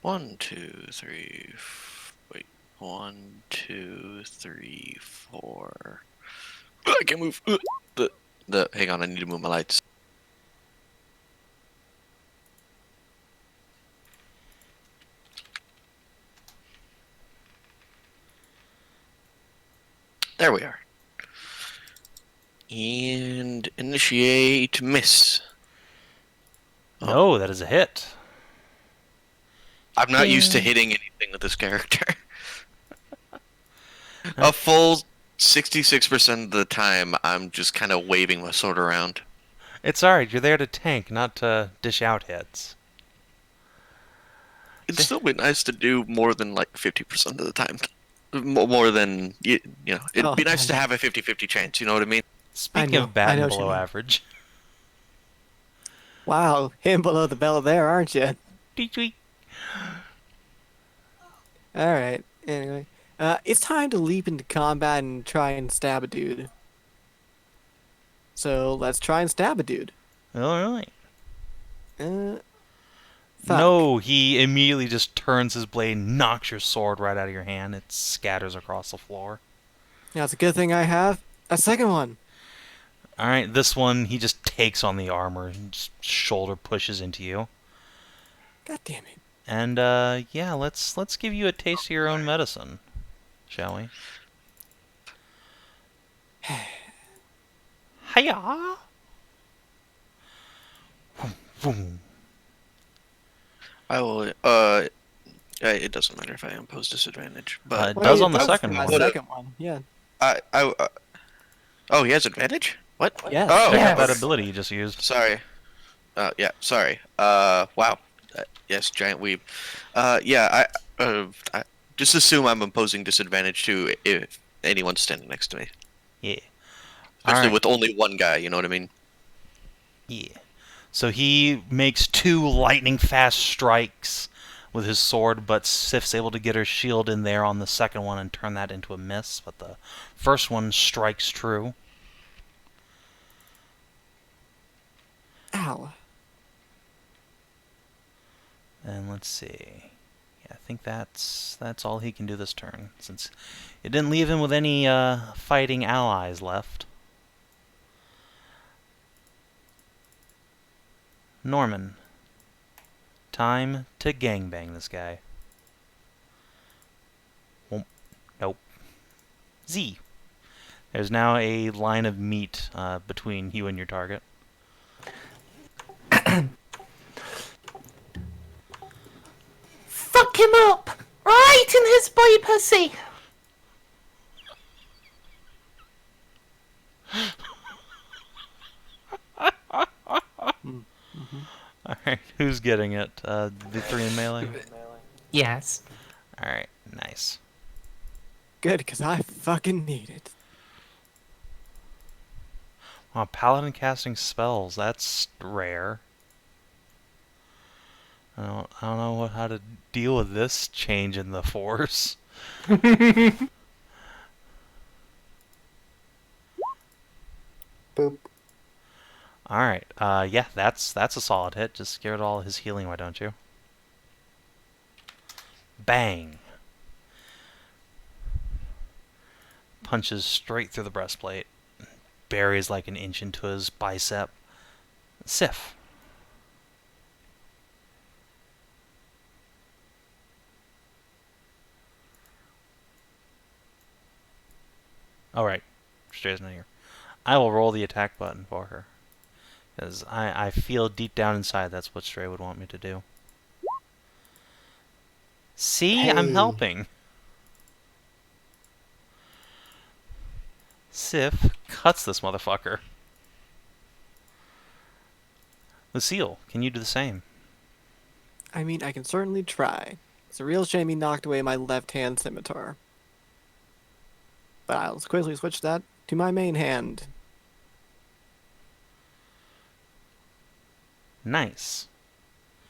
[SPEAKER 3] 1, 2, 3. Wait. 1, 2, 3, 4. I can't move. Hang on, I need to move my lights. There we are. And initiate miss.
[SPEAKER 1] No, that is a hit.
[SPEAKER 3] I'm not used to
[SPEAKER 5] Ding.
[SPEAKER 3] hitting anything with this character. A full 66% of the time, I'm just kind of waving my sword around.
[SPEAKER 1] It's alright, you're there to tank, not to dish out hits.
[SPEAKER 3] It'd still be nice to do more than like 50% of the time. More than, you know, it'd be
[SPEAKER 2] Oh,
[SPEAKER 3] nice to have a 50-50 chance, you know what I mean?
[SPEAKER 1] Speaking
[SPEAKER 2] know,
[SPEAKER 1] of
[SPEAKER 2] I
[SPEAKER 1] batting
[SPEAKER 2] know what you
[SPEAKER 1] below
[SPEAKER 2] mean.
[SPEAKER 1] average.
[SPEAKER 2] Wow, hitting below the belt there, aren't you?
[SPEAKER 1] Tweet tweet.
[SPEAKER 2] All right. Anyway, It's time to leap into combat and try and stab a dude. So let's try and stab a dude.
[SPEAKER 1] All right.
[SPEAKER 2] Fuck.
[SPEAKER 1] No, he immediately just turns his blade, knocks your sword right out of your hand. It scatters across the floor.
[SPEAKER 2] Now it's a good thing I have a second one.
[SPEAKER 1] All right, this one he just takes on the armor, and just shoulder pushes into you.
[SPEAKER 2] God damn it.
[SPEAKER 1] And yeah, let's give you a taste of your own medicine, shall we? Hiya! Vroom, vroom.
[SPEAKER 3] I will. It doesn't matter if I impose disadvantage, but
[SPEAKER 1] It does on the
[SPEAKER 2] that's
[SPEAKER 1] second
[SPEAKER 2] my
[SPEAKER 1] one.
[SPEAKER 2] second one, yeah.
[SPEAKER 3] Oh, he has advantage. What?
[SPEAKER 2] Yes.
[SPEAKER 3] Oh,
[SPEAKER 1] Check
[SPEAKER 5] Yeah.
[SPEAKER 1] out that
[SPEAKER 3] okay.
[SPEAKER 1] ability you just used.
[SPEAKER 3] Sorry. Yeah. Sorry. Wow. Yes, giant weeb. Yeah. I just assume I'm imposing disadvantage to if anyone's standing next to me,
[SPEAKER 1] Yeah.
[SPEAKER 3] especially
[SPEAKER 1] Alright.
[SPEAKER 3] with only one guy. You know what I mean?
[SPEAKER 1] Yeah. So he makes 2 lightning fast strikes with his sword, but Sif's able to get her shield in there on the second one and turn that into a miss. But the first one strikes true.
[SPEAKER 2] Ow.
[SPEAKER 1] And let's see. Yeah, I think that's all he can do this turn, since it didn't leave him with any fighting allies left. Norman. Time to gangbang this guy. Nope. Z. There's now a line of meat between you and your target.
[SPEAKER 5] Fuck him up! Right in his boy pussy!
[SPEAKER 1] Alright, who's getting it? The 3 in melee?
[SPEAKER 5] Yes.
[SPEAKER 1] Alright, nice.
[SPEAKER 2] Good, because I fucking need it.
[SPEAKER 1] Wow, paladin casting spells, that's rare. I don't know how to deal with this change in the force.
[SPEAKER 4] Boop.
[SPEAKER 1] Alright, yeah, that's a solid hit. Just get rid of all his healing, why don't you? Bang! Punches straight through the breastplate. Buries like an inch into his bicep. Sif. Alright, Stray's not here. I will roll the attack button for her. Because I feel deep down inside that's what Stray would want me to do. See? I'm
[SPEAKER 4] Hey.
[SPEAKER 1] helping. Sif cuts this motherfucker. Lucille, can you do the same?
[SPEAKER 2] I mean, I can certainly try. It's a real shame he knocked away my left-hand scimitar. But I'll quickly switch that to my main hand.
[SPEAKER 1] Nice.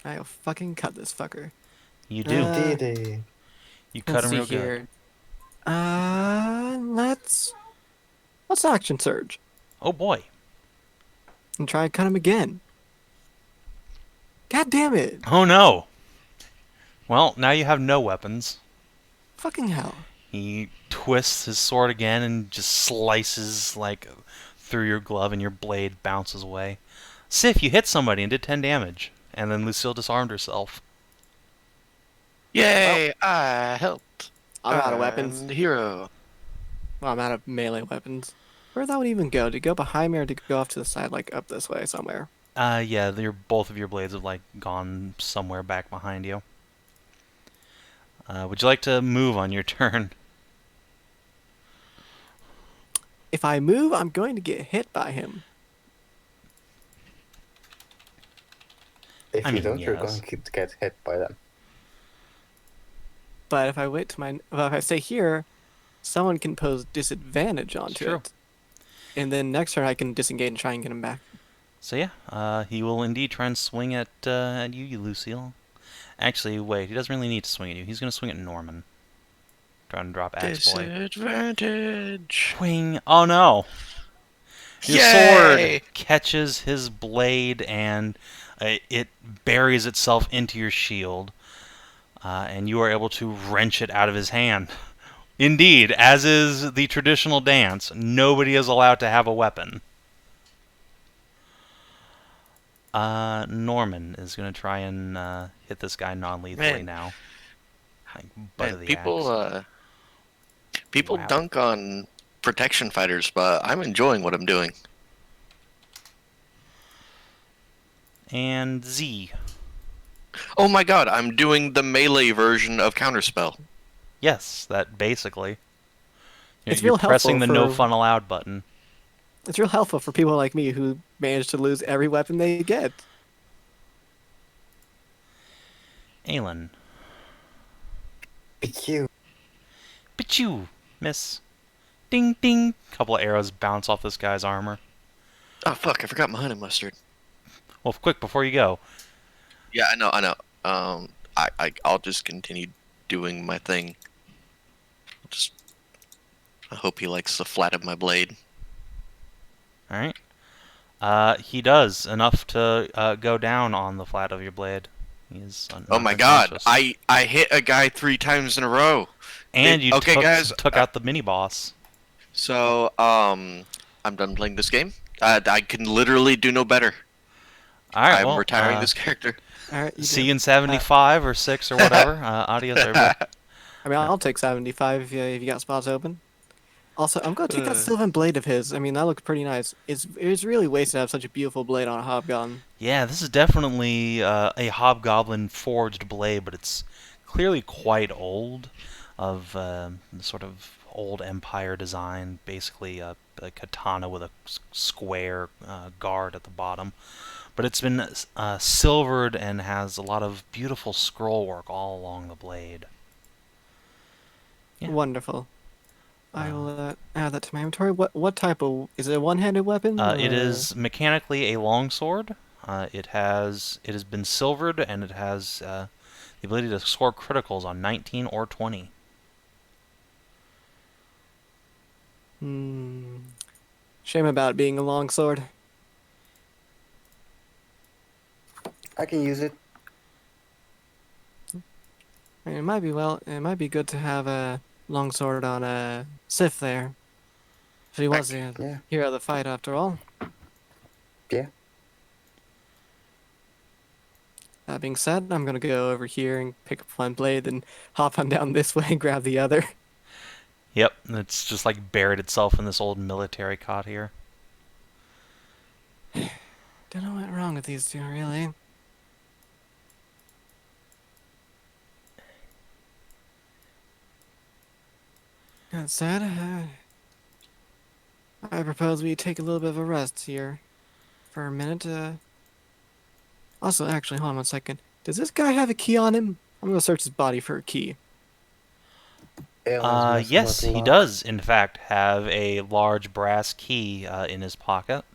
[SPEAKER 2] I'll fucking cut this fucker.
[SPEAKER 1] You do.
[SPEAKER 4] Diddy.
[SPEAKER 1] You cut
[SPEAKER 2] Let's
[SPEAKER 1] him
[SPEAKER 2] see
[SPEAKER 1] real good.
[SPEAKER 2] here. Let's action surge
[SPEAKER 1] Oh boy.
[SPEAKER 2] and try and cut him again. God damn it!
[SPEAKER 1] Oh no. Well, now you have no weapons.
[SPEAKER 2] Fucking hell!
[SPEAKER 1] He twists his sword again and just slices like through your glove, and your blade bounces away. Sif, you hit somebody and did 10 damage, and then Lucille disarmed herself.
[SPEAKER 3] Yay! I helped.
[SPEAKER 2] I'm out of weapons.
[SPEAKER 3] I'm the hero.
[SPEAKER 2] Well, I'm out of melee weapons. Where'd that one even go? Did it go behind me or did it go off to the side, like up this way somewhere?
[SPEAKER 1] Yeah, both of your blades have like gone somewhere back behind you. Would you like to move on your turn?
[SPEAKER 2] If I move, I'm going to get hit by him.
[SPEAKER 4] If
[SPEAKER 1] I
[SPEAKER 4] you
[SPEAKER 1] mean,
[SPEAKER 4] don't, you're
[SPEAKER 1] yes.
[SPEAKER 4] going to get hit by them.
[SPEAKER 2] But if I wait to if I stay here, someone can pose disadvantage onto
[SPEAKER 1] True.
[SPEAKER 2] it. And then next turn I can disengage and try and get him back.
[SPEAKER 1] So yeah, he will indeed try and swing at you, Lucille. Actually, wait, he doesn't really need to swing at you. He's going to swing at Norman. Trying to drop Axe Boy.
[SPEAKER 3] Disadvantage.
[SPEAKER 1] Wing. Oh no! Your
[SPEAKER 3] Yay!
[SPEAKER 1] sword catches his blade and it buries itself into your shield. And you are able to wrench it out of his hand. Indeed, as is the traditional dance, nobody is allowed to have a weapon. Norman is going to try and hit this guy non-lethally
[SPEAKER 3] Man.
[SPEAKER 1] now. Like, butt
[SPEAKER 3] Man,
[SPEAKER 1] of the
[SPEAKER 3] people
[SPEAKER 1] axe.
[SPEAKER 3] people
[SPEAKER 1] Wow.
[SPEAKER 3] dunk on protection fighters, but I'm enjoying what I'm doing.
[SPEAKER 1] And Z.
[SPEAKER 3] Oh my god, I'm doing the melee version of Counterspell.
[SPEAKER 1] Yes, that basically.
[SPEAKER 2] It's
[SPEAKER 1] You're
[SPEAKER 2] real
[SPEAKER 1] pressing the
[SPEAKER 2] helpful
[SPEAKER 1] no
[SPEAKER 2] for-
[SPEAKER 1] fun allowed button.
[SPEAKER 2] It's real helpful for people like me who manage to lose every weapon they get.
[SPEAKER 1] Aelin.
[SPEAKER 4] PQ.
[SPEAKER 1] But you miss. Ding ding. Couple of arrows bounce off this guy's armor.
[SPEAKER 3] Oh fuck, I forgot my honey mustard.
[SPEAKER 1] Well, quick before you go.
[SPEAKER 3] Yeah, I know. I'll just continue doing my thing. I hope he likes the flat of my blade.
[SPEAKER 1] All right. He does enough to go down on the flat of your blade. He is
[SPEAKER 3] Oh my god, I hit a guy 3 times in a row.
[SPEAKER 1] And you
[SPEAKER 3] Okay, guys,
[SPEAKER 1] took out the mini boss.
[SPEAKER 3] So, I'm done playing this game. I can literally do no better.
[SPEAKER 1] All right.
[SPEAKER 3] I'm
[SPEAKER 1] well,
[SPEAKER 3] retiring this character.
[SPEAKER 2] All right,
[SPEAKER 1] see you in 75 or 6 or whatever. Adios, everybody.
[SPEAKER 2] I mean, I'll take 75 if you got spots open. Also, I'm gonna take that Sylvan blade of his. I mean, that looks pretty nice. It's really wasted to have such a beautiful blade on a hobgoblin.
[SPEAKER 1] Yeah, this is definitely a hobgoblin forged blade, but it's clearly quite old, of the sort of old empire design. Basically, a katana with a square guard at the bottom. But it's been silvered and has a lot of beautiful scroll work all along the blade. Yeah.
[SPEAKER 2] Wonderful. I will add that to my inventory. What type of is it? A one-handed weapon?
[SPEAKER 1] It
[SPEAKER 2] or-
[SPEAKER 1] is mechanically a longsword. It has been silvered and it has the ability to score criticals on 19 or 20.
[SPEAKER 2] Shame about it being a longsword.
[SPEAKER 4] I can use it.
[SPEAKER 2] I mean, it might be good to have a longsword on a Sif there. If he was the
[SPEAKER 4] Yeah.
[SPEAKER 2] hero of the fight after all.
[SPEAKER 4] Yeah.
[SPEAKER 2] That being said, I'm gonna go over here and pick up one blade and hop on down this way and grab the other.
[SPEAKER 1] Yep, it's just like buried itself in this old military cot here.
[SPEAKER 2] Don't know what went wrong with these two, really. That said, I propose we take a little bit of a rest here for a minute. Also, actually, hold on 1 second. Does this guy have a key on him? I'm gonna search his body for a key.
[SPEAKER 4] Aliens messing
[SPEAKER 1] Yes,
[SPEAKER 4] with
[SPEAKER 1] he
[SPEAKER 4] luck.
[SPEAKER 1] does, in fact, have a large brass key in his pocket.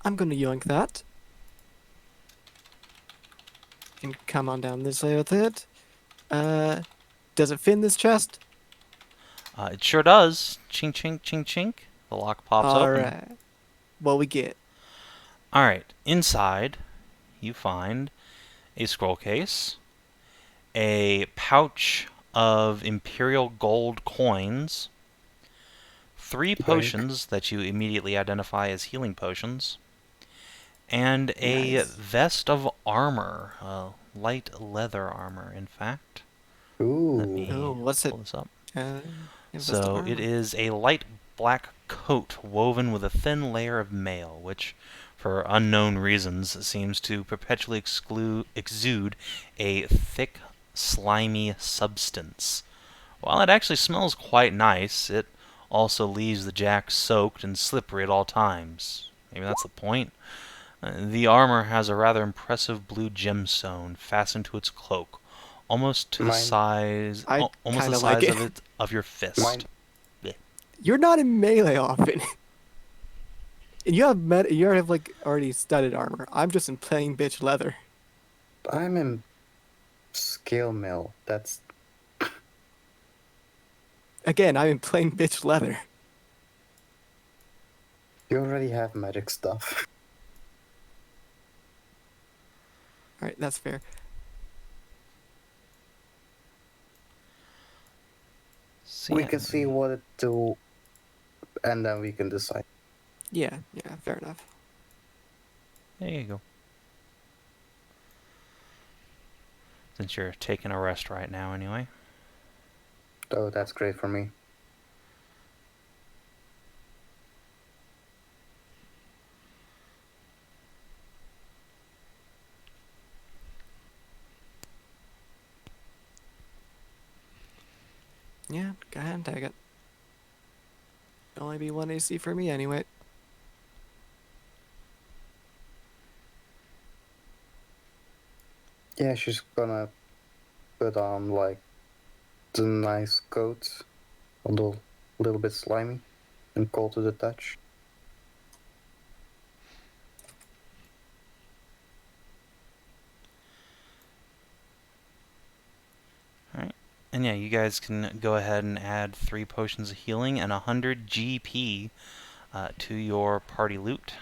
[SPEAKER 2] I'm gonna yoink that. And come on down this way with it. Does it fit in this chest?
[SPEAKER 1] It sure does. Chink, chink, chink, chink. The lock pops open.
[SPEAKER 2] Alright. What we get?
[SPEAKER 1] Alright, inside you find a scroll case, a pouch of imperial gold coins, 3 potions that you immediately identify as healing potions, and a
[SPEAKER 2] Nice.
[SPEAKER 1] vest of armor, light leather armor, in fact. Let me
[SPEAKER 2] Ooh, what's it?
[SPEAKER 1] pull this up.
[SPEAKER 2] Vest of
[SPEAKER 1] So
[SPEAKER 2] armor.
[SPEAKER 1] it is a light black coat woven with a thin layer of mail, which, for unknown reasons, seems to perpetually exude a thick, slimy substance. While it actually smells quite nice, it also leaves the jack soaked and slippery at all times. Maybe that's the point. The armor has a rather impressive blue gemstone fastened to its cloak, almost to the
[SPEAKER 4] Mine-
[SPEAKER 1] size,
[SPEAKER 2] I
[SPEAKER 1] almost the
[SPEAKER 2] kinda like
[SPEAKER 1] size
[SPEAKER 2] it.
[SPEAKER 1] of your fist.
[SPEAKER 4] Mine-
[SPEAKER 2] You're not in melee often. And you have like already studded armor. I'm just in plain bitch leather.
[SPEAKER 4] I'm in scale mill. That's
[SPEAKER 2] Again, I'm in plain bitch leather.
[SPEAKER 4] You already have magic stuff.
[SPEAKER 2] Alright, that's fair.
[SPEAKER 1] So,
[SPEAKER 4] We
[SPEAKER 1] yeah,
[SPEAKER 4] can see what it do, and then we can decide.
[SPEAKER 2] Yeah, fair enough.
[SPEAKER 1] there you go. Since you're taking a rest right now anyway.
[SPEAKER 4] Oh, that's great for me.
[SPEAKER 2] Yeah, go ahead and take it. Only be 1 AC for me anyway.
[SPEAKER 4] Yeah, she's gonna put on like the nice coat, although a little bit slimy and cold to the touch.
[SPEAKER 1] Alright. And yeah, you guys can go ahead and add 3 potions of healing and 100 GP to your party loot,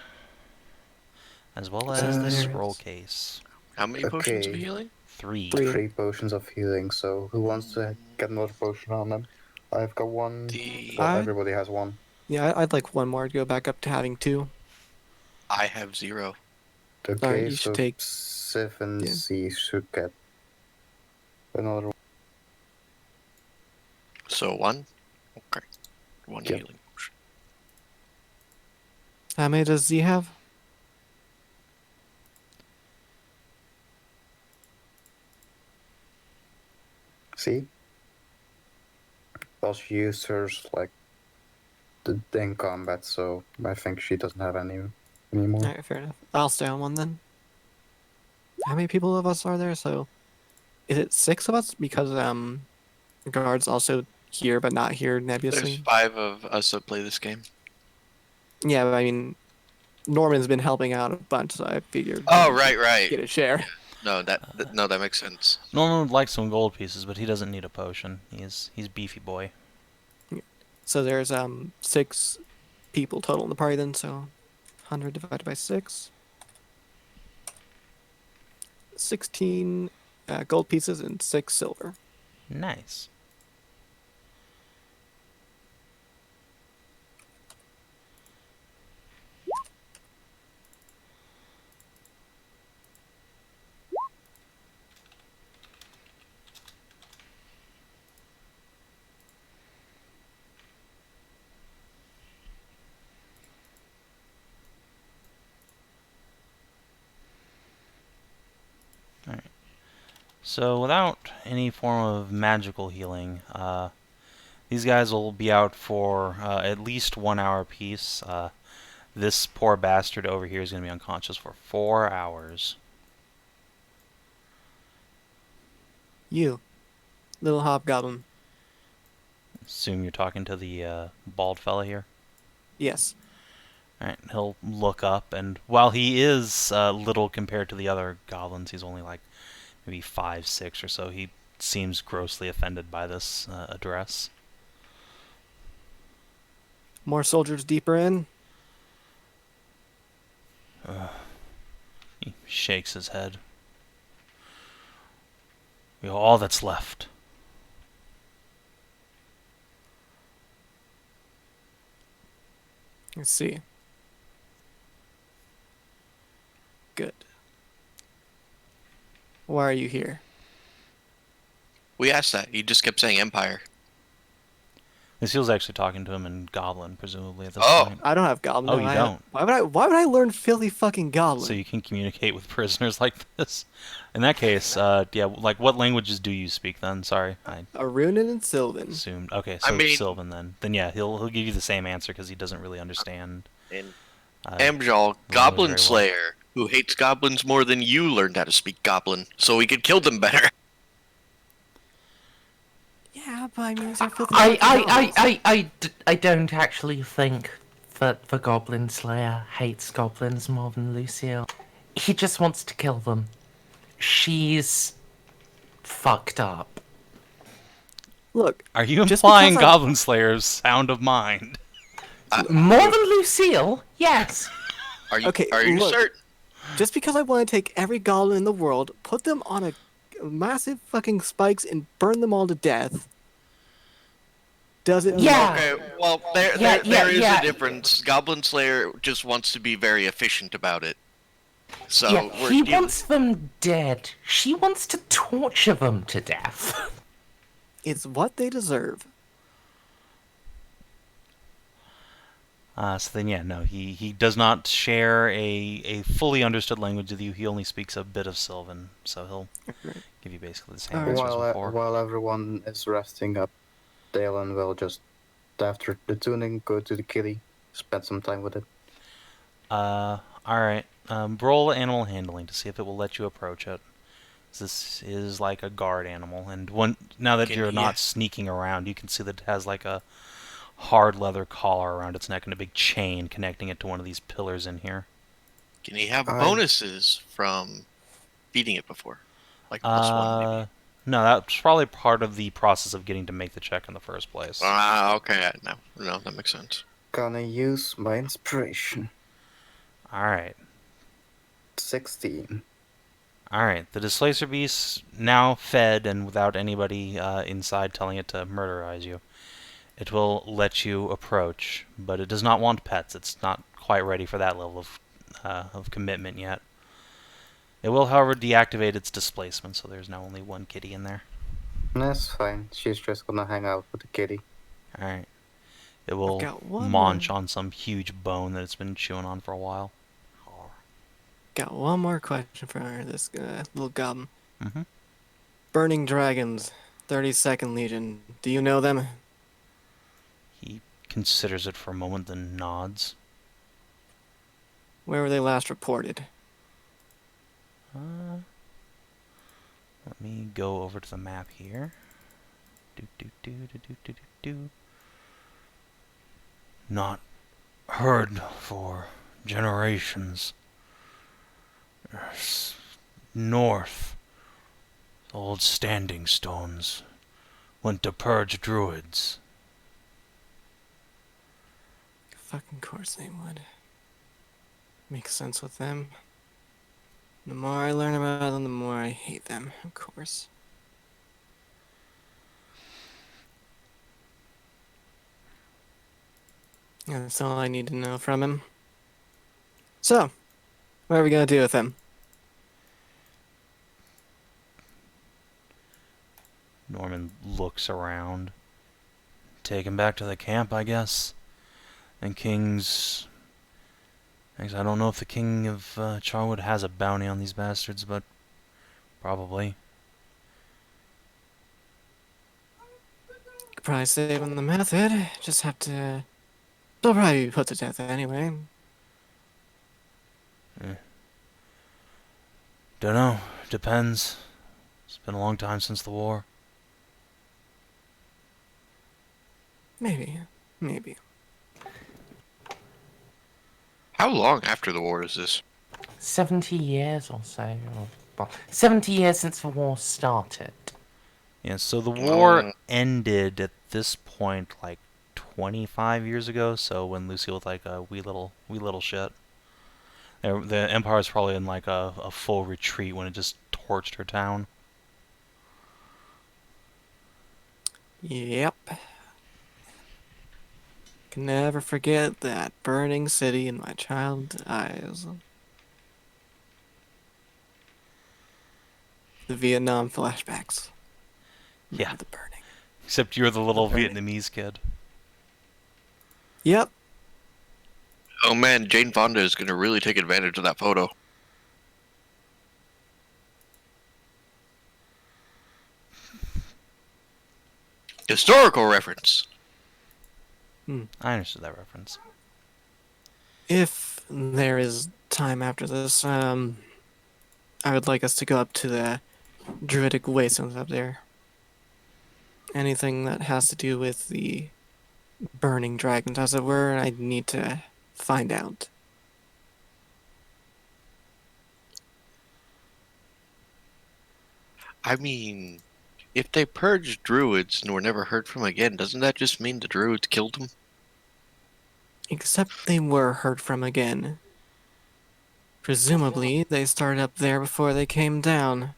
[SPEAKER 1] as well as the
[SPEAKER 2] there
[SPEAKER 1] scroll
[SPEAKER 2] is.
[SPEAKER 1] case.
[SPEAKER 3] How many potions of
[SPEAKER 4] Okay.
[SPEAKER 3] healing?
[SPEAKER 1] 3.
[SPEAKER 4] 3 potions of healing, so who wants to get another potion on them? I've got one. Well,
[SPEAKER 2] I
[SPEAKER 4] everybody has one.
[SPEAKER 2] Yeah, I'd like one more to go back up to having 2.
[SPEAKER 3] I have 0.
[SPEAKER 4] Okay,
[SPEAKER 2] you should
[SPEAKER 4] so
[SPEAKER 2] take-
[SPEAKER 4] Sif and
[SPEAKER 2] yeah.
[SPEAKER 4] C should get another one.
[SPEAKER 3] So 1? Okay. 1
[SPEAKER 4] Yep.
[SPEAKER 3] healing potion.
[SPEAKER 2] How many does Z have?
[SPEAKER 4] See? Well, she used hers like in combat, so I think she doesn't have any anymore.
[SPEAKER 2] Alright, fair enough. I'll stay on one then. How many people of us are there? So, is it 6 of us? Because guards also here but not here
[SPEAKER 3] There's
[SPEAKER 2] nebulously.
[SPEAKER 3] 5 of us that play this game.
[SPEAKER 2] Yeah, but I mean, Norman's been helping out a bunch, so I figured.
[SPEAKER 3] Oh,
[SPEAKER 2] he should
[SPEAKER 3] right.
[SPEAKER 2] Get a share.
[SPEAKER 3] No, that makes sense.
[SPEAKER 1] Norman would like some gold pieces, but he doesn't need a potion. He's beefy boy.
[SPEAKER 2] So there's 6 people total in the party then. So, 100 divided by 6. 16 gold pieces and 6 silver.
[SPEAKER 1] Nice. Alright. So without any form of magical healing, these guys will be out for at least 1 hour apiece. This poor bastard over here is going to be unconscious for 4 hours.
[SPEAKER 2] You, little hobgoblin.
[SPEAKER 1] Assume you're talking to the bald fella here.
[SPEAKER 2] Yes.
[SPEAKER 1] Alright, he'll look up, and while he is little compared to the other goblins, he's only like maybe 5, 6 or so. He seems grossly offended by this address.
[SPEAKER 2] More soldiers deeper in.
[SPEAKER 1] He shakes his head. We are all that's left.
[SPEAKER 2] Let's see. Good. Why are you here?
[SPEAKER 3] We asked that. He just kept saying Empire.
[SPEAKER 1] Lucille's actually talking to him in Goblin, presumably, at this
[SPEAKER 3] Oh.
[SPEAKER 1] point.
[SPEAKER 2] I don't have goblin.
[SPEAKER 1] Oh,
[SPEAKER 2] no,
[SPEAKER 1] you
[SPEAKER 2] I
[SPEAKER 1] don't?
[SPEAKER 2] Why would I learn Philly fucking goblin?
[SPEAKER 1] So you can communicate with prisoners like this? In that case, yeah, like, what languages do you speak then? Sorry, I
[SPEAKER 2] Arunan and Sylvan.
[SPEAKER 1] assumed. Okay,
[SPEAKER 3] I
[SPEAKER 1] so
[SPEAKER 3] mean-
[SPEAKER 1] Sylvan then. Then yeah, he'll give you the same answer because he doesn't really understand.
[SPEAKER 3] And
[SPEAKER 1] very
[SPEAKER 3] Amjal, Goblin
[SPEAKER 1] well.
[SPEAKER 3] Slayer, who hates goblins more than you learned how to speak Goblin, so we could kill them better.
[SPEAKER 2] Yeah, but I mean, these are filthy fucking goblins.
[SPEAKER 5] I don't actually think that the Goblin Slayer hates goblins more than Lucille. He just wants to kill them. She's fucked up.
[SPEAKER 2] Look,
[SPEAKER 1] Are you
[SPEAKER 2] just
[SPEAKER 1] implying
[SPEAKER 2] because I-
[SPEAKER 1] Goblin Slayer's sound of mind?
[SPEAKER 5] More than Lucille, yes.
[SPEAKER 3] Are you?
[SPEAKER 2] Okay,
[SPEAKER 3] Are you
[SPEAKER 2] look.
[SPEAKER 3] certain?
[SPEAKER 2] just because I want to take every goblin in the world, put them on a massive fucking spikes and burn them all to death, doesn't mean
[SPEAKER 5] Yeah.
[SPEAKER 3] Okay, well, there is a difference. Goblin Slayer just wants to be very efficient about it. So
[SPEAKER 5] Yeah,
[SPEAKER 3] we're
[SPEAKER 5] he
[SPEAKER 3] dealing-
[SPEAKER 5] wants them dead. She wants to torture them to death.
[SPEAKER 2] it's what they deserve.
[SPEAKER 1] So then, yeah, no, he does not share a fully understood language with you. He only speaks a bit of Sylvan, so he'll
[SPEAKER 2] Right.
[SPEAKER 1] give you basically the same
[SPEAKER 2] Alright.
[SPEAKER 1] answer as before.
[SPEAKER 4] While everyone is resting up, Dalen will just, after the tuning, go to the kitty, spend some time with it.
[SPEAKER 1] Alright. Roll animal handling to see if it will let you approach it. This is like a guard animal, and now that you're not sneaking around, you can see that it has like a hard leather collar around its neck and a big chain connecting it to one of these pillars in here.
[SPEAKER 3] Can he have
[SPEAKER 4] I-
[SPEAKER 3] bonuses from feeding it before? Like +1, maybe.
[SPEAKER 1] No, that's probably part of the process of getting to make the check in the first place.
[SPEAKER 3] Okay, no, that makes sense.
[SPEAKER 4] Gonna use my inspiration.
[SPEAKER 1] Alright.
[SPEAKER 4] 16.
[SPEAKER 1] Alright, the Displacer Beast, now fed and without anybody inside telling it to murderize you, it will let you approach, but it does not want pets. It's not quite ready for that level of commitment yet. It will, however, deactivate its displacement, so there's now only one kitty in there.
[SPEAKER 4] That's fine. She's just gonna hang out with the kitty.
[SPEAKER 1] Alright. It will
[SPEAKER 2] got one
[SPEAKER 1] munch
[SPEAKER 2] more.
[SPEAKER 1] on some huge bone that it's been chewing on for a while.
[SPEAKER 2] Got one more question for this little goblin.
[SPEAKER 1] Mm-hmm.
[SPEAKER 2] Burning Dragons, 32nd Legion. Do you know them?
[SPEAKER 1] He considers it for a moment, then nods.
[SPEAKER 2] Where were they last reported?
[SPEAKER 1] Let me go over to the map here. Do. Not heard for generations. North, old standing stones went to purge druids.
[SPEAKER 2] Fucking course they would. Makes sense with them. The more I learn about them, the more I hate them, of course. Yeah, that's all I need to know from him. So, what are we gonna do with him?
[SPEAKER 1] Norman looks around. Take him back to the camp, I guess. And King's... I don't know if the King of Charwood has a bounty on these bastards, but probably.
[SPEAKER 2] Could probably save him the method. Just have to. They'll probably be put to death anyway.
[SPEAKER 1] Dunno. Depends. It's been a long time since the war.
[SPEAKER 2] Maybe. Maybe.
[SPEAKER 3] How long after the war is this?
[SPEAKER 5] 70 years or so. Well, 70 years since the war started.
[SPEAKER 1] Yeah, so the war
[SPEAKER 3] Oh.
[SPEAKER 1] ended at this point like 25 years ago, so when Lucille was like a wee little shit. The Empire was probably in like a full retreat when it just torched her town.
[SPEAKER 2] Yep. Can never forget that burning city in my child's eyes. The Vietnam flashbacks.
[SPEAKER 1] Yeah.
[SPEAKER 2] The burning.
[SPEAKER 1] Except you're the little
[SPEAKER 2] burning.
[SPEAKER 1] Vietnamese kid.
[SPEAKER 2] Yep.
[SPEAKER 3] Oh man, Jane Fonda is gonna really take advantage of that photo. Historical reference.
[SPEAKER 1] I understood that reference.
[SPEAKER 2] If there is time after this, I would like us to go up to the druidic wastelands up there. Anything that has to do with the burning dragons, as it were, I need to find out.
[SPEAKER 3] I mean, if they purged druids and were never heard from again, doesn't that just mean the druids killed them?
[SPEAKER 2] Except they were heard from again. Presumably, they started up there before they came down.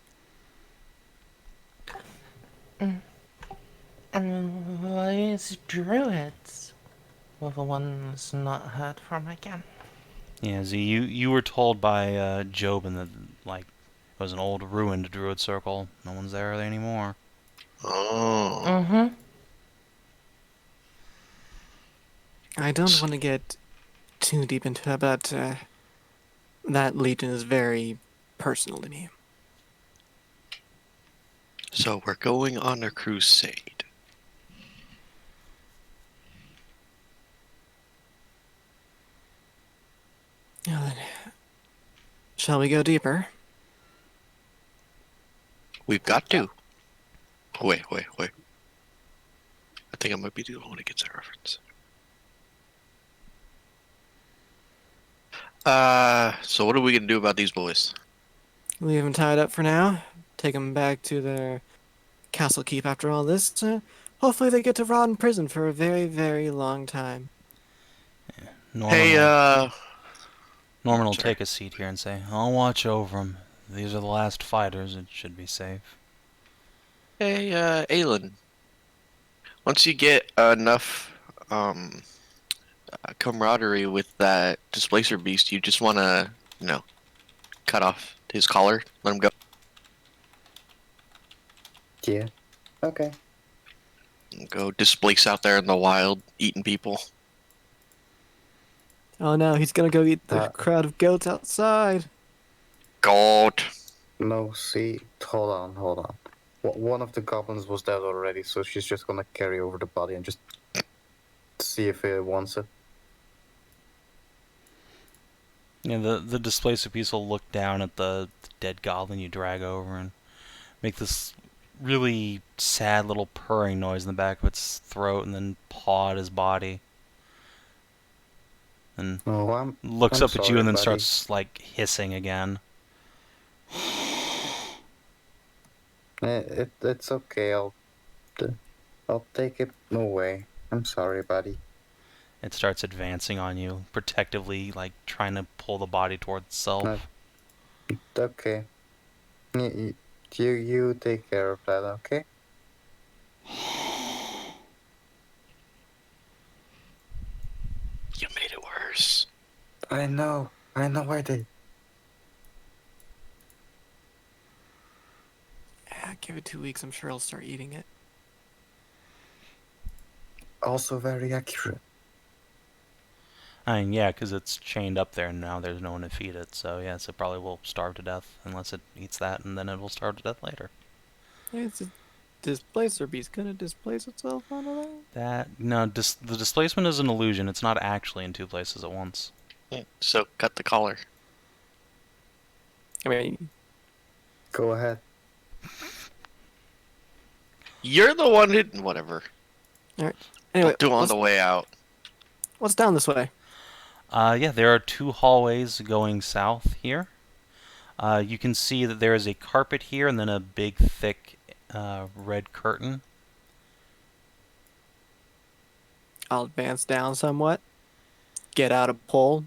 [SPEAKER 5] And these druids were the ones not heard from again.
[SPEAKER 1] Yeah, Z, you were told by Jobin that, like, it was an old ruined druid circle. No one's there anymore.
[SPEAKER 3] Oh.
[SPEAKER 5] Mm-hmm.
[SPEAKER 2] I don't want to get too deep into it, but that legion is very personal to me.
[SPEAKER 3] So we're going on a crusade.
[SPEAKER 2] Now then, shall we go deeper?
[SPEAKER 3] We've got to. Wait. I think I might be the only one who gets that reference. So what are we gonna do about these boys?
[SPEAKER 2] Leave them tied up for now. Take them back to their castle keep after all this. Hopefully they get to rot in prison for a very, very long time.
[SPEAKER 3] Hey,
[SPEAKER 1] Norman will
[SPEAKER 3] Sure.
[SPEAKER 1] take a seat here and say, I'll watch over them. These are the last fighters. It should be safe.
[SPEAKER 3] Aelin. Once you get enough, camaraderie with that displacer beast, you just wanna, cut off his collar, let him go.
[SPEAKER 4] Yeah. Okay.
[SPEAKER 3] And go displace out there in the wild, eating people.
[SPEAKER 2] Oh no, he's gonna go eat the
[SPEAKER 4] Uh,
[SPEAKER 2] crowd of goats outside.
[SPEAKER 3] God.
[SPEAKER 4] No, see, hold on. One of the goblins was dead already, so she's just gonna carry over the body and just see if it wants it.
[SPEAKER 1] Yeah, the displacer piece will look down at the dead goblin you drag over and make this really sad little purring noise in the back of its throat and then paw at his body. And
[SPEAKER 4] Oh,
[SPEAKER 1] looks
[SPEAKER 4] I'm
[SPEAKER 1] up at you
[SPEAKER 4] sorry,
[SPEAKER 1] and then
[SPEAKER 4] buddy.
[SPEAKER 1] starts, like, hissing again.
[SPEAKER 4] It's okay. I'll take it away. I'm sorry, buddy.
[SPEAKER 1] It starts advancing on you, protectively, like, trying to pull the body towards itself.
[SPEAKER 4] Okay. You take care of that, okay?
[SPEAKER 3] You made it worse.
[SPEAKER 4] I know I did.
[SPEAKER 2] Yeah, give it 2 weeks, I'm sure he'll start eating it.
[SPEAKER 4] Also very accurate.
[SPEAKER 1] I mean, yeah, because it's chained up there and now there's no one to feed it, so yes, it probably will starve to death unless it eats that, and then it will starve to death later.
[SPEAKER 2] It's a displacer beast. Gonna displace itself onto that?
[SPEAKER 1] No, the displacement is an illusion. It's not actually in two places at once.
[SPEAKER 3] So cut the collar.
[SPEAKER 2] I mean,
[SPEAKER 4] Go ahead.
[SPEAKER 3] You're the one who... Whatever.
[SPEAKER 2] anyway,
[SPEAKER 3] We'll do on
[SPEAKER 2] what's,
[SPEAKER 3] the way out.
[SPEAKER 2] what's down this way?
[SPEAKER 1] Yeah, there are two hallways going south here. You can see that there is a carpet here and then a big, thick red curtain.
[SPEAKER 2] I'll advance down somewhat, get out a pole,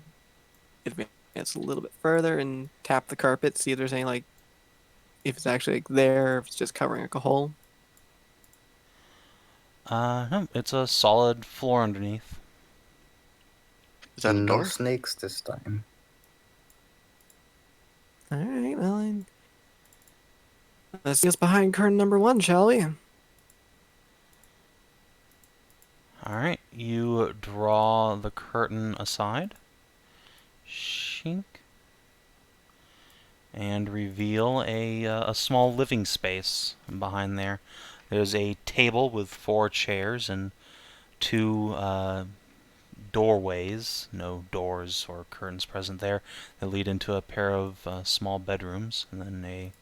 [SPEAKER 2] advance a little bit further, and tap the carpet, see if there's any, like, if it's actually like, there, if it's just covering like a hole.
[SPEAKER 1] No, it's a solid floor underneath.
[SPEAKER 3] Is that a
[SPEAKER 4] No
[SPEAKER 3] door?
[SPEAKER 4] snakes this time.
[SPEAKER 2] Alright, well, let's see what's behind curtain number 1, shall we?
[SPEAKER 1] Alright, you draw the curtain aside. Shink. And reveal a small living space behind there. There's a table with 4 chairs and 2 doorways, no doors or curtains present there, that lead into a pair of small bedrooms, and then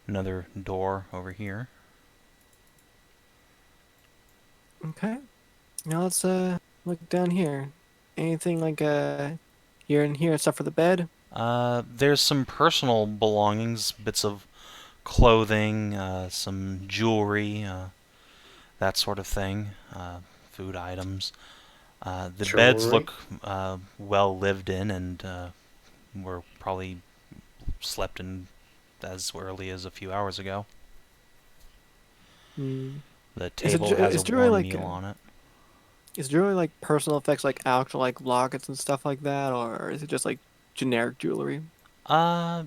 [SPEAKER 1] another door over here.
[SPEAKER 2] Okay. Now let's look down here. Anything like here and here except for the bed?
[SPEAKER 1] There's some personal belongings, bits of clothing, some jewelry, that sort of thing, food items. The beds
[SPEAKER 4] Jewelry.
[SPEAKER 1] look well lived in and were probably slept in as early as a few hours ago.
[SPEAKER 2] Hmm.
[SPEAKER 1] The
[SPEAKER 2] Is it
[SPEAKER 1] table has a
[SPEAKER 2] jewelry
[SPEAKER 1] warm
[SPEAKER 2] like
[SPEAKER 1] meal on it.
[SPEAKER 2] is jewelry like personal effects like actual like lockets and stuff like that, or is it just like generic jewelry?
[SPEAKER 1] Uh,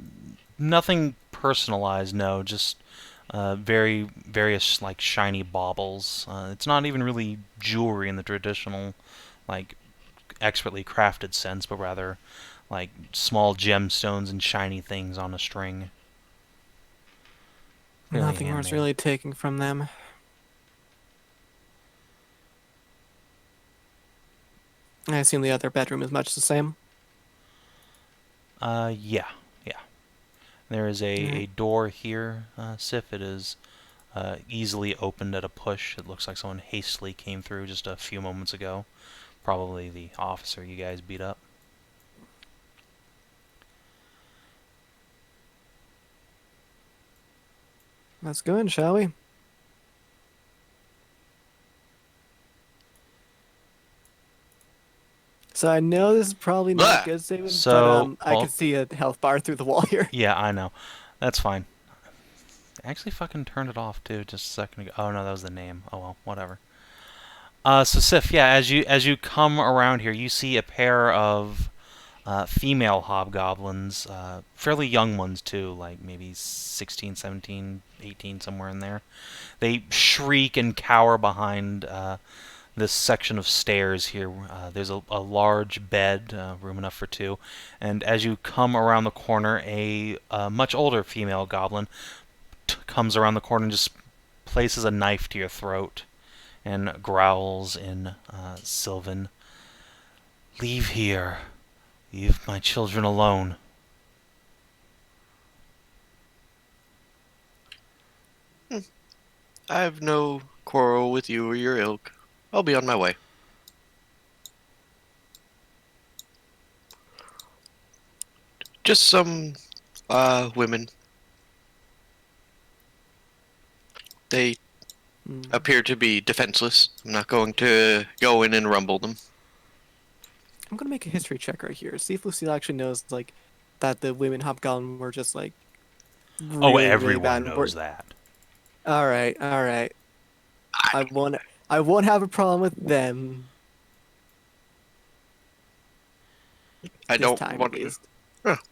[SPEAKER 1] Nothing personalized, no. Just very various like shiny baubles. It's not even really jewelry in the traditional, like expertly crafted sense, but rather like small gemstones and shiny things on a string. Clearly
[SPEAKER 2] Nothing worth
[SPEAKER 1] handmade.
[SPEAKER 2] really taking from them. I assume the other bedroom is much the same.
[SPEAKER 1] Yeah, yeah. There is a
[SPEAKER 2] Alright.
[SPEAKER 1] door here, Sif. It is easily opened at a push. It looks like someone hastily came through just a few moments ago. Probably the officer you guys beat up.
[SPEAKER 2] Let's go in, shall we? So I know this is probably not
[SPEAKER 3] Blah!
[SPEAKER 2] good statement, but
[SPEAKER 1] So,
[SPEAKER 2] I can see a health bar through the wall here.
[SPEAKER 1] yeah, I know. That's fine. I actually fucking turned it off too just a second ago. Oh no, that was the name. Oh well, whatever. So Sif, yeah, as you come around here, you see a pair of female hobgoblins, fairly young ones too, like maybe 16, 17, 18, somewhere in there. They shriek and cower behind this section of stairs here. There's a large bed, room enough for two, and as you come around the corner, a much older female goblin comes around the corner and just places a knife to your throat and growls in Sylvan. Leave here. Leave my children alone.
[SPEAKER 3] I have no quarrel with you or your ilk. I'll be on my way. Just some women. They
[SPEAKER 2] Hmm.
[SPEAKER 3] appear to be defenseless. I'm not going to go in and rumble them.
[SPEAKER 2] I'm gonna make a history check right here. See if Lucille actually knows like that the women hobgoblin were just like
[SPEAKER 1] Oh,
[SPEAKER 2] really, really bad.
[SPEAKER 1] everyone
[SPEAKER 2] And
[SPEAKER 1] knows that.
[SPEAKER 2] all right, all right. I won't have a problem with them
[SPEAKER 3] I
[SPEAKER 2] this
[SPEAKER 3] don't
[SPEAKER 2] time at
[SPEAKER 3] want to.
[SPEAKER 2] least.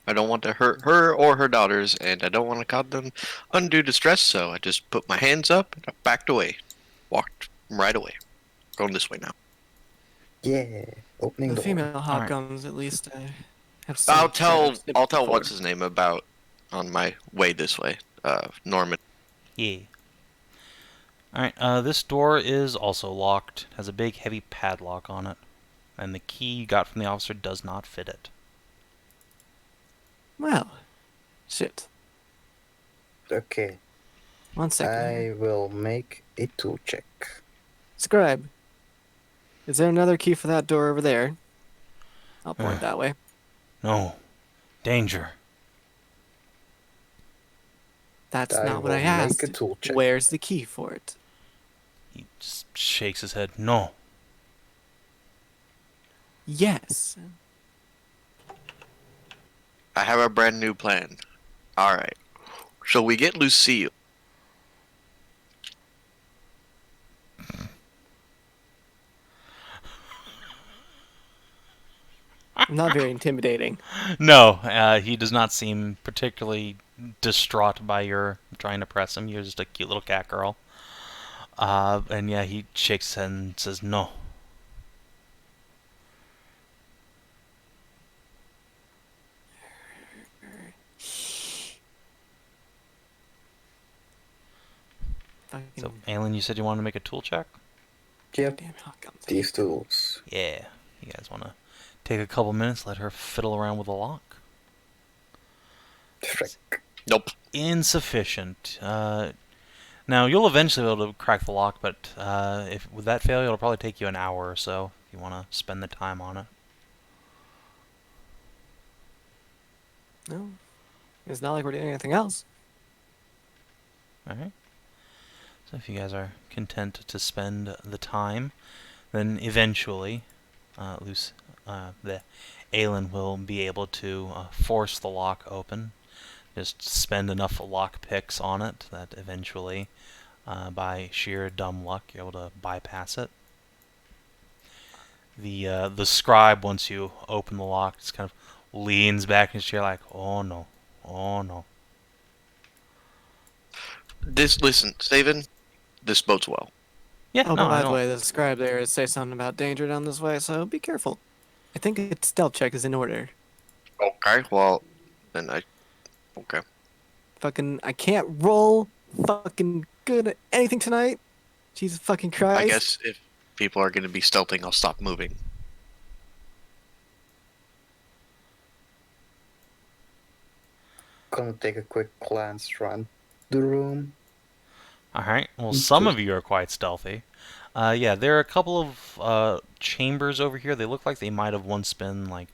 [SPEAKER 3] I don't want to hurt her or her daughters, and I don't want to cause them undue distress. So I just put my hands up and I backed away, walked right away. Going this way now.
[SPEAKER 4] Yeah, opening
[SPEAKER 2] The
[SPEAKER 4] door.
[SPEAKER 2] female
[SPEAKER 1] All right.
[SPEAKER 2] hobgoblins, at least, I have
[SPEAKER 3] I'll
[SPEAKER 2] some sort
[SPEAKER 3] tell.
[SPEAKER 2] of
[SPEAKER 3] I'll
[SPEAKER 2] sympathy
[SPEAKER 3] tell
[SPEAKER 2] for.
[SPEAKER 3] what's his name about on my way this way. Norman.
[SPEAKER 1] Yeah. Alright, this door is also locked. Has a big, heavy padlock on it. And the key you got from the officer does not fit it.
[SPEAKER 2] Well, shit.
[SPEAKER 4] Okay,
[SPEAKER 2] 1 second
[SPEAKER 4] I
[SPEAKER 2] here.
[SPEAKER 4] will make a tool check.
[SPEAKER 2] Scribe, is there another key for that door over there? I'll point
[SPEAKER 1] Ugh.
[SPEAKER 2] that way.
[SPEAKER 1] No. Danger.
[SPEAKER 2] That's
[SPEAKER 4] I
[SPEAKER 2] not what I
[SPEAKER 4] will make a
[SPEAKER 2] asked.
[SPEAKER 4] tool check.
[SPEAKER 2] Where's the key for it?
[SPEAKER 1] He just shakes his head. No.
[SPEAKER 2] Yes.
[SPEAKER 3] I have a brand new plan. All right. So we get Lucille.
[SPEAKER 2] Not very intimidating.
[SPEAKER 1] No, he does not seem particularly distraught by your trying to press him. You're just a cute little cat girl. And yeah, he shakes his head and says no. So,
[SPEAKER 2] Fucking
[SPEAKER 1] Alan, you said you wanted to make a tool check?
[SPEAKER 4] Yep,
[SPEAKER 2] damn hobgoblins.
[SPEAKER 4] these tools.
[SPEAKER 1] Yeah. You guys want to take a couple minutes, let her fiddle around with the lock?
[SPEAKER 4] Frick.
[SPEAKER 3] Nope.
[SPEAKER 1] Insufficient. Now, you'll eventually be able to crack the lock, but if with that failure, it'll probably take you an hour or so if you want to spend the time on it.
[SPEAKER 2] No. It's not like we're doing anything else.
[SPEAKER 1] Alright. So if you guys are content to spend the time, then eventually, the Aelin will be able to force the lock open. Just spend enough lock picks on it that eventually, by sheer dumb luck, you're able to bypass it. The scribe, once you open the lock, just kind of leans back in his chair like, oh no, oh no.
[SPEAKER 3] Listen, Saven, this bodes well.
[SPEAKER 1] Yeah,
[SPEAKER 2] Oh,
[SPEAKER 1] no, I
[SPEAKER 2] by the
[SPEAKER 1] don't.
[SPEAKER 2] way, the scribe there say something about danger down this way, so be careful. I think its stealth check is in order.
[SPEAKER 3] Okay, well, then okay.
[SPEAKER 2] Fucking, I can't roll fucking good at anything tonight. Jesus fucking Christ.
[SPEAKER 3] I guess if people are going to be stealthing, I'll stop moving.
[SPEAKER 4] Gonna take a quick glance around the room.
[SPEAKER 1] Alright, well, some
[SPEAKER 4] Just
[SPEAKER 1] of you are quite stealthy. Yeah, there are a couple of chambers over here. They look like they might have once been, like,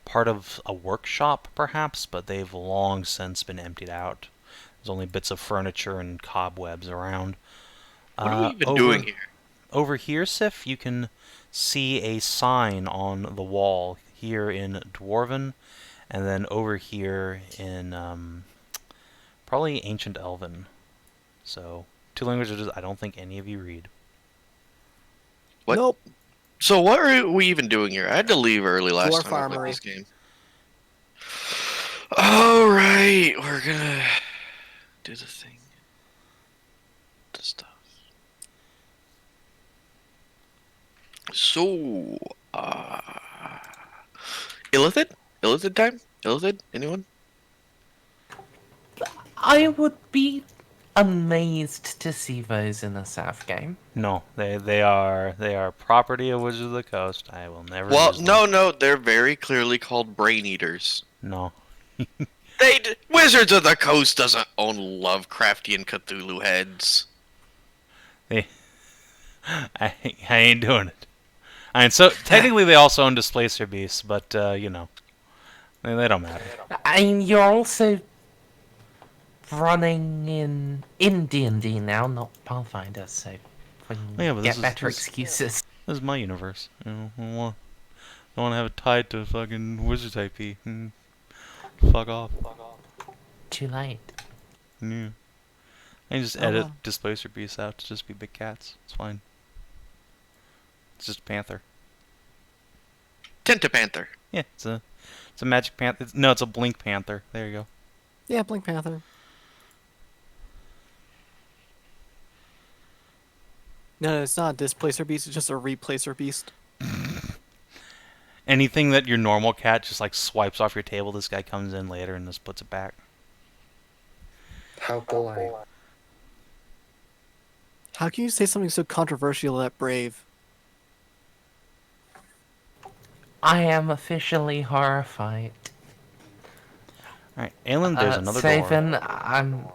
[SPEAKER 1] part of a workshop, perhaps, but they've long since been emptied out. There's only bits of furniture and cobwebs around.
[SPEAKER 3] What are we even doing here?
[SPEAKER 1] Over here, Sif, you can see a sign on the wall here in Dwarven, and then over here in probably Ancient Elven. So, two languages I don't think any of you read.
[SPEAKER 3] What?
[SPEAKER 2] Nope.
[SPEAKER 3] So what are we even doing here? I had to leave early last
[SPEAKER 2] Dwarf
[SPEAKER 3] time I played
[SPEAKER 2] armory.
[SPEAKER 3] this game. Alright, we're gonna do the thing. The stuff. So, Illithid? Illithid time? Illithid? Anyone?
[SPEAKER 5] I would be amazed to see those in a South game.
[SPEAKER 1] No, they are property of Wizards of the Coast. I will never
[SPEAKER 3] Well,
[SPEAKER 1] use them.
[SPEAKER 3] no, they're very clearly called brain eaters.
[SPEAKER 1] No.
[SPEAKER 3] Wizards of the Coast doesn't own Lovecraftian Cthulhu heads.
[SPEAKER 1] I ain't doing it. I mean, so technically they also own Displacer Beasts, but you know, they don't matter.
[SPEAKER 5] I mean, you're also running in D&D now, not Pathfinder, so when
[SPEAKER 1] Yeah, but
[SPEAKER 5] get
[SPEAKER 1] this
[SPEAKER 5] better
[SPEAKER 1] is
[SPEAKER 5] excuses.
[SPEAKER 1] this is my universe. You know, I don't want to have it tied to fucking Wizards IP. Fuck off.
[SPEAKER 5] Too late.
[SPEAKER 1] Yeah. I can just
[SPEAKER 2] Oh,
[SPEAKER 1] edit
[SPEAKER 2] well.
[SPEAKER 1] Displacer Beasts out to just be big cats. It's fine. It's just a panther.
[SPEAKER 3] Tentapanther.
[SPEAKER 1] Yeah, it's a magic panther. No, it's a blink panther. There you go.
[SPEAKER 2] Yeah, Blink Panther. No, it's not a displacer beast, it's just a replacer beast.
[SPEAKER 1] Anything that your normal cat just like swipes off your table, this guy comes in later and just puts it back.
[SPEAKER 4] how polite.
[SPEAKER 2] How can you say something so controversial that brave?
[SPEAKER 5] I am officially horrified.
[SPEAKER 1] Alright, Aelin, there's another door.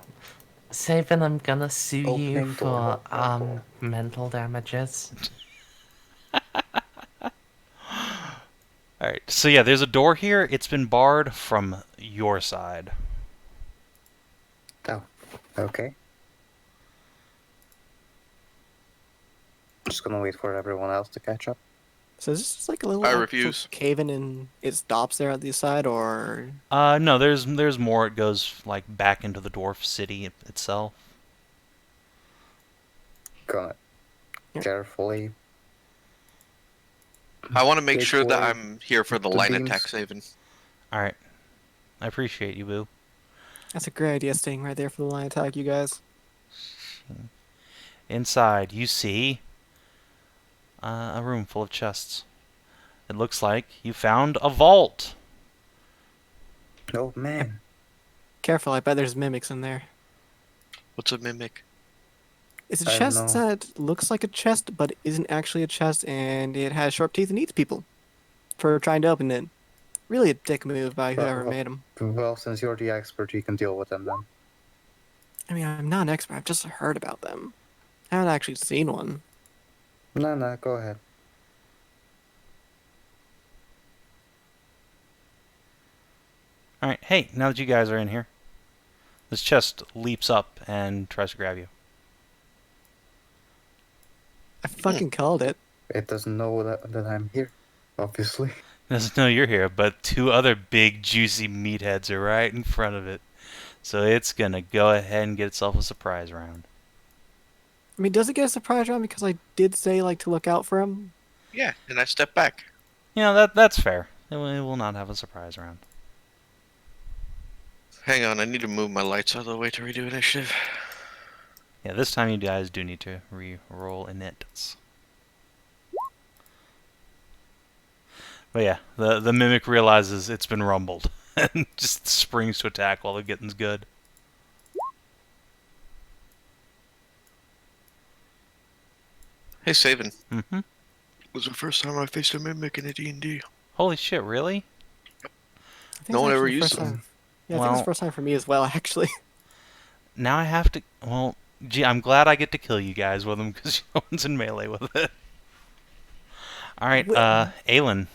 [SPEAKER 5] Saven, I'm gonna sue you
[SPEAKER 4] Opening door.
[SPEAKER 5] for mental damages.
[SPEAKER 1] Alright, so yeah, there's a door here. It's been barred from your side.
[SPEAKER 4] Oh, okay. Just gonna wait for everyone else to catch up.
[SPEAKER 2] So is this just like a little
[SPEAKER 3] I
[SPEAKER 2] actual
[SPEAKER 3] refuse.
[SPEAKER 2] cave in and it stops there at the side, or
[SPEAKER 1] No, there's more. It goes like back into the dwarf city itself.
[SPEAKER 4] Gonna
[SPEAKER 2] Yeah.
[SPEAKER 4] carefully.
[SPEAKER 3] I want to make
[SPEAKER 4] Take
[SPEAKER 3] sure that
[SPEAKER 4] away
[SPEAKER 3] I'm here for the
[SPEAKER 4] the
[SPEAKER 3] line
[SPEAKER 4] beams.
[SPEAKER 3] attack, Saven.
[SPEAKER 1] Alright. I appreciate you, Boo.
[SPEAKER 2] that's a great idea staying right there for the line attack, you guys.
[SPEAKER 1] Inside, you see a room full of chests. It looks like you found a vault.
[SPEAKER 4] Oh man,
[SPEAKER 2] Careful, I bet there's mimics in there.
[SPEAKER 3] What's a mimic?
[SPEAKER 2] It's a
[SPEAKER 4] I
[SPEAKER 2] chest
[SPEAKER 4] know.
[SPEAKER 2] that looks like a chest, but isn't actually a chest, and it has sharp teeth and eats people for trying to open it. Really a dick move by whoever made them.
[SPEAKER 4] well, since you're the expert, you can deal with them then.
[SPEAKER 2] I mean, I'm not an expert. I've just heard about them. I haven't actually seen one.
[SPEAKER 4] No, go ahead.
[SPEAKER 1] Alright, hey, now that you guys are in here, This chest leaps up and tries to grab you.
[SPEAKER 2] I fucking called it.
[SPEAKER 4] It doesn't know that I'm here, obviously.
[SPEAKER 1] It doesn't know you're here, but two other big juicy meatheads are right in front of it. So it's gonna go ahead and get itself a surprise round.
[SPEAKER 2] I mean, does it get a surprise round because I did say like to look out for him?
[SPEAKER 3] Yeah, and I step back.
[SPEAKER 1] You know, that's fair. It will not have a surprise round.
[SPEAKER 3] Hang on, I need to move my lights out of the way to redo initiative.
[SPEAKER 1] Yeah, this time you guys do need to re-roll inits. But yeah, the mimic realizes it's been rumbled and just springs to attack while the getting's good.
[SPEAKER 3] Hey, Savin.
[SPEAKER 1] Mm-hmm.
[SPEAKER 3] It was the first time I faced a mimic in a D&D.
[SPEAKER 1] Holy shit, really?
[SPEAKER 2] I think
[SPEAKER 3] No
[SPEAKER 2] it's
[SPEAKER 3] one ever
[SPEAKER 2] actually the
[SPEAKER 3] used
[SPEAKER 2] first
[SPEAKER 3] them.
[SPEAKER 2] time. Yeah, I think it's
[SPEAKER 1] Well-
[SPEAKER 2] the first time for me as well, actually.
[SPEAKER 1] Now I have to... Well, gee, I'm glad I get to kill you guys with them because no one's in melee with it. Alright, Aelin.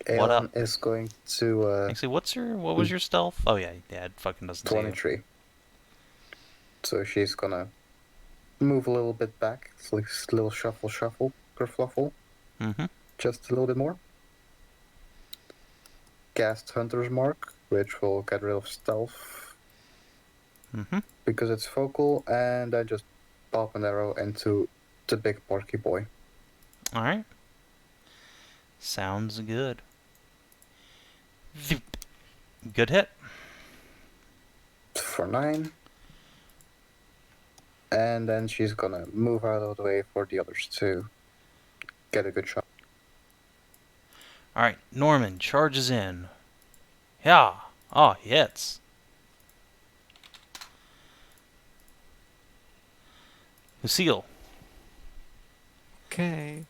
[SPEAKER 1] What
[SPEAKER 4] Alan
[SPEAKER 1] up?
[SPEAKER 4] is going to
[SPEAKER 1] Actually, what was your stealth? Oh yeah, it fucking doesn't say it.
[SPEAKER 4] 23. So she's gonna move a little bit back. It's like a little shuffle, kerfluffle.
[SPEAKER 1] Mm-hmm.
[SPEAKER 4] Just a little bit more. Cast Hunter's Mark, which will get rid of stealth
[SPEAKER 1] Mm-hmm.
[SPEAKER 4] because it's focal, and I just pop an arrow into the big porky boy.
[SPEAKER 1] Alright. Sounds good. Zoop. Good hit.
[SPEAKER 4] For 9. And then she's gonna move out of the way for the others to get a good shot.
[SPEAKER 1] Alright, Norman charges in. Yeah. Oh, he hits. Lucille.
[SPEAKER 2] Okay.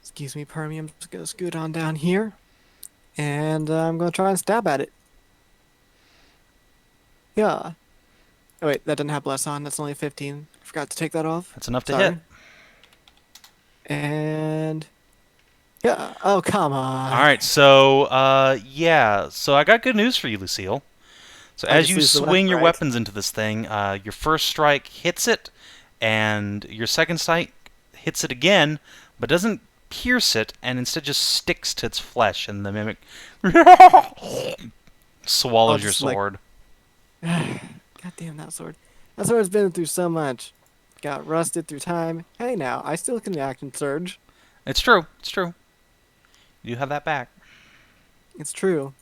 [SPEAKER 2] Excuse me, Permy. I'm just gonna scoot on down here, and I'm gonna try and stab at it. Yeah. Oh wait, that didn't have bless on. That's only 15. I forgot to take that off.
[SPEAKER 1] That's enough to
[SPEAKER 2] Sorry.
[SPEAKER 1] hit.
[SPEAKER 2] And yeah. Oh come on.
[SPEAKER 1] Alright, so, yeah. So I got good news for you, Lucille. So
[SPEAKER 2] I
[SPEAKER 1] as
[SPEAKER 2] just
[SPEAKER 1] you
[SPEAKER 2] lose the
[SPEAKER 1] swing your
[SPEAKER 2] right?
[SPEAKER 1] weapons into this thing, your first strike hits it, and your second strike hits it again, but doesn't pierce it, and instead just sticks to its flesh, and the mimic swallows your
[SPEAKER 2] just, like-
[SPEAKER 1] sword.
[SPEAKER 2] God damn that sword. That sword's been through so much. Got rusted through time. Hey now, I still can action surge.
[SPEAKER 1] It's true. It's true. You have that back.
[SPEAKER 2] It's true.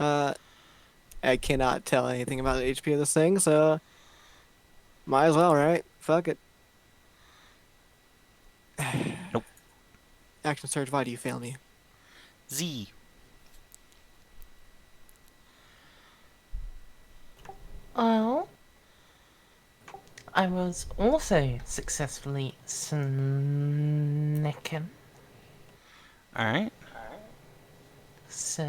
[SPEAKER 2] I cannot tell anything about the HP of this thing, so might as well, right? Fuck it.
[SPEAKER 1] Nope.
[SPEAKER 2] Action surge, why do you fail me?
[SPEAKER 1] Z.
[SPEAKER 5] Well, I was also successfully snaken.
[SPEAKER 1] Alright.
[SPEAKER 5] So,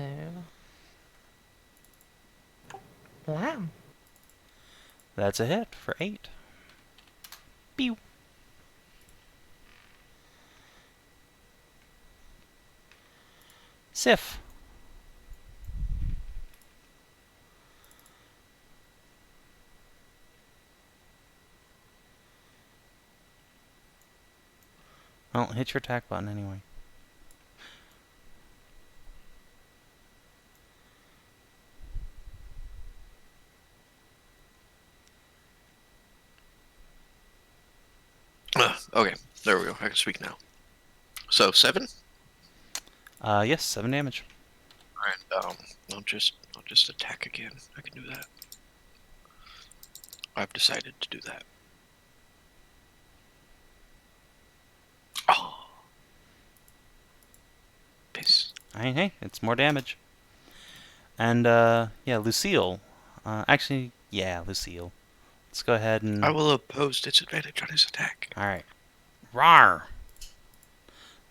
[SPEAKER 5] blam.
[SPEAKER 1] That's a hit for 8. Pew. Sif. Well, hit your attack button anyway.
[SPEAKER 3] Okay, there we go. I can speak now. So 7,
[SPEAKER 1] Yes, 7 damage.
[SPEAKER 3] and I'll just attack again. I can do that. I've decided to do that. Oh, piss.
[SPEAKER 1] Hey, it's more damage. And, yeah, Lucille. Actually, yeah, Lucille. Let's go ahead and...
[SPEAKER 3] I will oppose disadvantage on his attack.
[SPEAKER 1] Alright. Rar!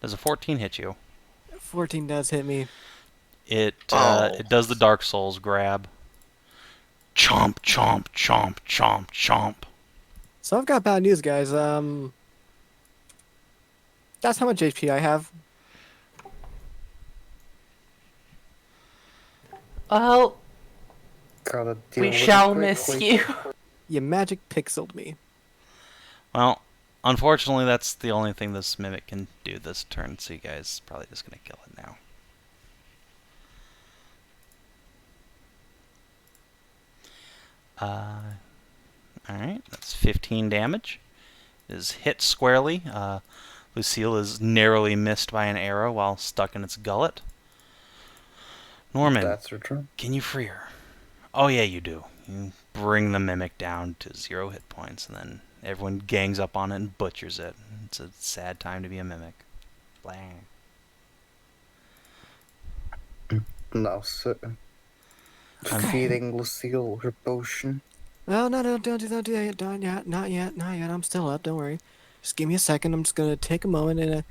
[SPEAKER 1] Does a 14 hit you?
[SPEAKER 2] 14 does hit me.
[SPEAKER 1] It
[SPEAKER 3] Oh.
[SPEAKER 1] it does the Dark Souls grab. Chomp, chomp, chomp, chomp, chomp.
[SPEAKER 2] So I've got bad news, guys. That's how much HP I have.
[SPEAKER 5] Well,
[SPEAKER 4] Gotta deal
[SPEAKER 5] We
[SPEAKER 4] with
[SPEAKER 5] shall
[SPEAKER 4] it
[SPEAKER 5] miss
[SPEAKER 4] quickly.
[SPEAKER 5] you.
[SPEAKER 2] You magic pixeled me.
[SPEAKER 1] Well, unfortunately, that's the only thing this mimic can do this turn, so you guys probably just gonna kill it now. Alright, that's 15 damage. Is hit squarely. Lucille is narrowly missed by an arrow while stuck in its gullet. Norman,
[SPEAKER 4] That's her turn.
[SPEAKER 1] can you free her? Oh yeah, you do. You bring the mimic down to 0 hit points, and then everyone gangs up on it and butchers it. It's a sad time to be a mimic. Blang.
[SPEAKER 4] Now, feeding Lucille her potion.
[SPEAKER 2] Well, no, don't do that. Not yet. I'm still up. Don't worry. Just give me a second. I'm just gonna take a moment and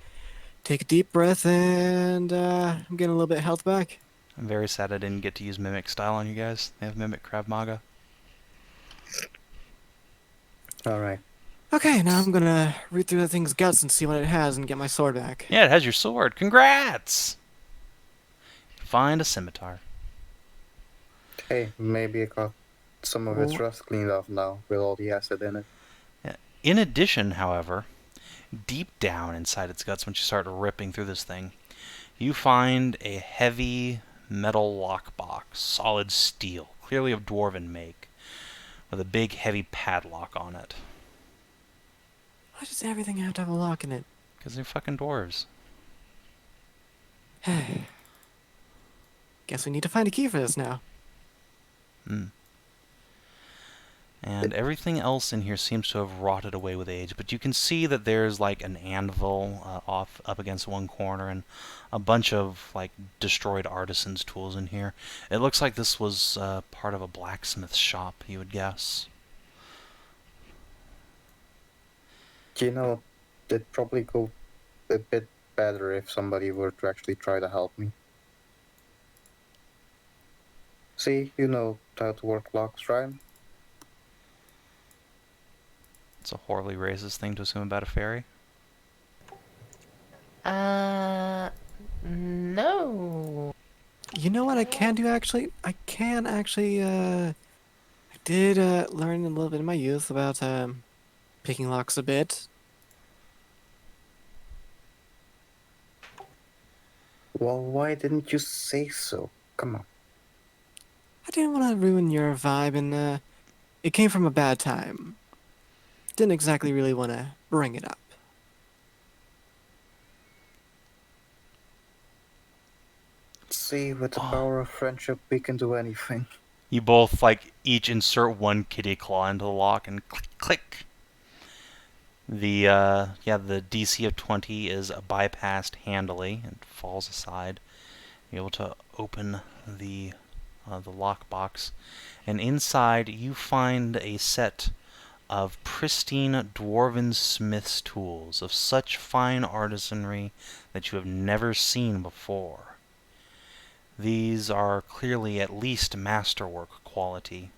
[SPEAKER 2] take a deep breath, and I'm getting a little bit of health back.
[SPEAKER 1] I'm very sad I didn't get to use mimic style on you guys. They have mimic Krav Maga.
[SPEAKER 4] Alright.
[SPEAKER 2] Okay, now I'm gonna root through that thing's guts and see what it has and get my sword back.
[SPEAKER 1] Yeah, it has your sword. Congrats! Find a scimitar.
[SPEAKER 4] Hey, maybe I got some of its rust cleaned off now with all the acid in it.
[SPEAKER 1] In addition, however, deep down inside its guts, once you start ripping through this thing, you find a heavy metal lockbox, solid steel, clearly of dwarven make, with a big heavy padlock on it.
[SPEAKER 2] Why does everything have to have a lock in it?
[SPEAKER 1] Because they're fucking dwarves.
[SPEAKER 2] Guess we need to find a key for this now.
[SPEAKER 1] And everything else in here seems to have rotted away with age, but you can see that there's like an anvil off up against one corner and a bunch of like destroyed artisans' tools in here. It looks like this was part of a blacksmith shop, you would guess.
[SPEAKER 4] You know, it'd probably go a bit better if somebody were to actually try to help me. See, you know how to work locks, right?
[SPEAKER 1] It's a horribly racist thing to assume about a fairy.
[SPEAKER 5] No.
[SPEAKER 2] You know what I can do actually? I did learn a little bit in my youth about picking locks a bit.
[SPEAKER 4] Well, why didn't you say so? Come on.
[SPEAKER 2] I didn't want to ruin your vibe, and it came from a bad time. Didn't exactly really want to bring it up.
[SPEAKER 4] See, with the power of friendship, we can do anything.
[SPEAKER 1] You both like each insert one kitty claw into the lock and click click. The DC of 20 is bypassed handily and falls aside. You're able to open the lockbox, and inside you find a set of pristine dwarven smith's tools of such fine artisanry that you have never seen before. These are clearly at least masterwork quality,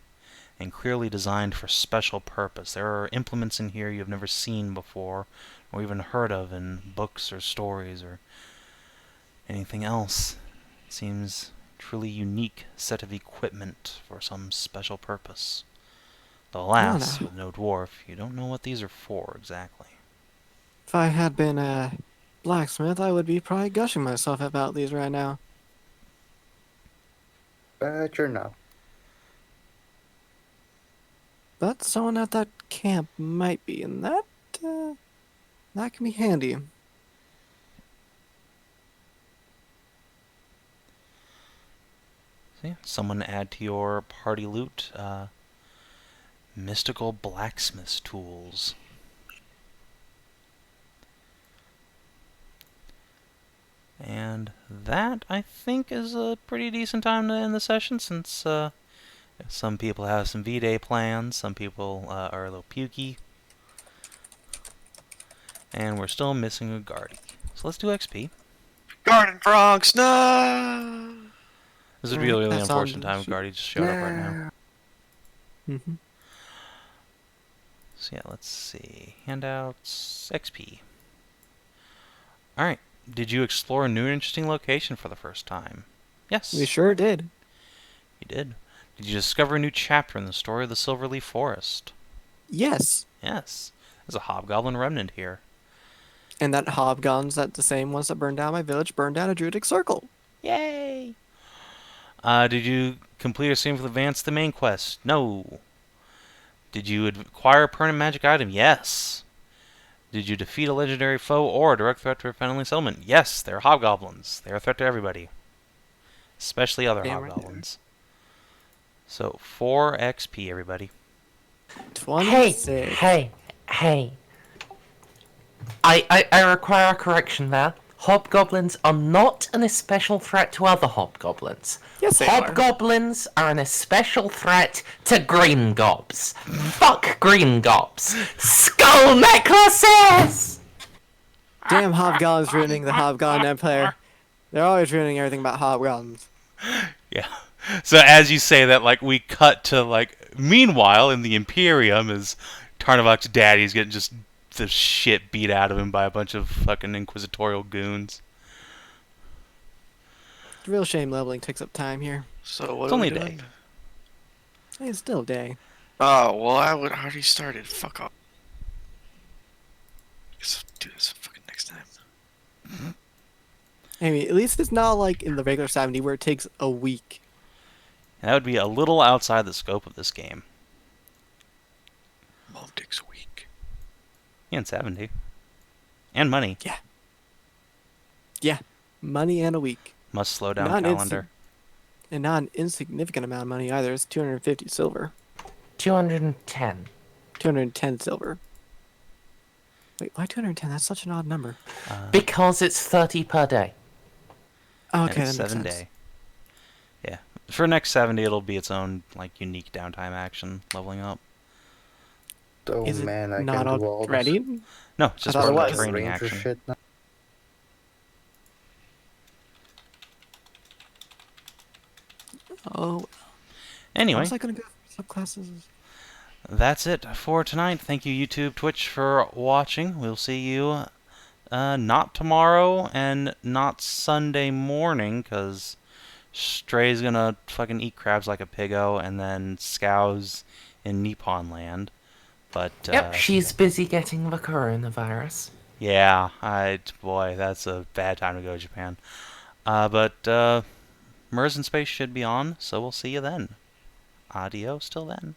[SPEAKER 1] and clearly designed for special purpose. There are implements in here you have never seen before, or even heard of in books or stories or anything else. It seems truly unique set of equipment for some special purpose. Though alas, with no dwarf, you don't know what these are for exactly.
[SPEAKER 2] If I had been a blacksmith, I would be probably gushing myself about these right now.
[SPEAKER 4] But you're not.
[SPEAKER 2] But someone at that camp might be, and that can be handy.
[SPEAKER 1] See, someone add to your party loot, mystical blacksmith's tools. And that, I think, is a pretty decent time to end the session, since some people have some V-Day plans, some people are a little pukey, and we're still missing a guardy. So let's do XP.
[SPEAKER 3] Garden frogs, no!
[SPEAKER 1] This would be a really
[SPEAKER 2] That's
[SPEAKER 1] unfortunate
[SPEAKER 2] on
[SPEAKER 1] time if guardy just showed up right now.
[SPEAKER 2] Mm-hmm.
[SPEAKER 1] So yeah, let's see. Handouts, XP. Alright. Did you explore a new and interesting location for the first time? Yes.
[SPEAKER 2] We sure did.
[SPEAKER 1] You did. Did you discover a new chapter in the story of the Silverleaf Forest?
[SPEAKER 2] Yes.
[SPEAKER 1] Yes. There's a hobgoblin remnant here.
[SPEAKER 2] And that hobgoblins, that the same ones that burned down my village, burned down a druidic circle.
[SPEAKER 1] Yay! Did you complete or seem to advance the main quest? No. Did you acquire a permanent magic item? Yes. Did you defeat a legendary foe or a direct threat to a friendly settlement? Yes, they're hobgoblins. They're a threat to everybody. Especially other
[SPEAKER 2] Damn right
[SPEAKER 1] hobgoblins. So, 4 XP, everybody.
[SPEAKER 2] 26.
[SPEAKER 5] Hey. I require a correction there. Hobgoblins are not an especial threat to other hobgoblins.
[SPEAKER 2] Yes, they are.
[SPEAKER 5] Hobgoblins are an especial threat to green gobs. Fuck green gobs. Skull necklaces!
[SPEAKER 2] Damn hobgoblins ruining the hobgoblin empire. They're always ruining everything about hobgoblins.
[SPEAKER 1] Yeah. So as you say that, like, we cut to, like, meanwhile, in the Imperium, as Tarnovok's daddy's getting just the shit beat out of him by a bunch of fucking inquisitorial goons.
[SPEAKER 2] It's a real shame leveling takes up time here.
[SPEAKER 3] So what
[SPEAKER 1] It's
[SPEAKER 3] are
[SPEAKER 1] only
[SPEAKER 3] we
[SPEAKER 1] a day.
[SPEAKER 3] doing?
[SPEAKER 2] Hey, it's still a day.
[SPEAKER 3] Oh, well, I would already started. Fuck off. Guess I'll do this fucking next time.
[SPEAKER 2] I mean, at least it's not like in the regular Sav&D where it takes a week.
[SPEAKER 1] And that would be a little outside the scope of this game.
[SPEAKER 3] Mom takes a week.
[SPEAKER 1] And 70. And money.
[SPEAKER 2] Yeah, money and a week.
[SPEAKER 1] Must slow down
[SPEAKER 2] Not
[SPEAKER 1] calendar.
[SPEAKER 2] And not an insignificant amount of money either. It's 250 silver.
[SPEAKER 5] 210.
[SPEAKER 2] 210 silver. Wait, why 210? That's such an odd number.
[SPEAKER 5] Because it's 30 per day.
[SPEAKER 2] Oh,
[SPEAKER 1] And
[SPEAKER 2] okay,
[SPEAKER 1] it's
[SPEAKER 2] that makes
[SPEAKER 1] 7
[SPEAKER 2] sense.
[SPEAKER 1] day. Yeah. For next 70, it'll be its own, like, unique downtime action leveling up.
[SPEAKER 4] Oh
[SPEAKER 2] Is it
[SPEAKER 4] man, I
[SPEAKER 2] not
[SPEAKER 4] can do all this
[SPEAKER 2] already?
[SPEAKER 1] No, it's just
[SPEAKER 2] thought it
[SPEAKER 1] part of
[SPEAKER 2] was.
[SPEAKER 1] the training
[SPEAKER 4] ranger
[SPEAKER 1] action.
[SPEAKER 4] shit now.
[SPEAKER 2] Oh,
[SPEAKER 1] Anyway,
[SPEAKER 2] how's that gonna go for subclasses?
[SPEAKER 1] that's it for tonight. Thank you, YouTube, Twitch, for watching. We'll see you not tomorrow and not Sunday morning, because Stray's gonna fucking eat crabs like a piggo, and then Scow's in Nippon land. But,
[SPEAKER 5] Yep, she's busy getting the coronavirus.
[SPEAKER 1] yeah, boy, that's a bad time to go to Japan. But Mers in Space should be on, so we'll see you then. Adios till then.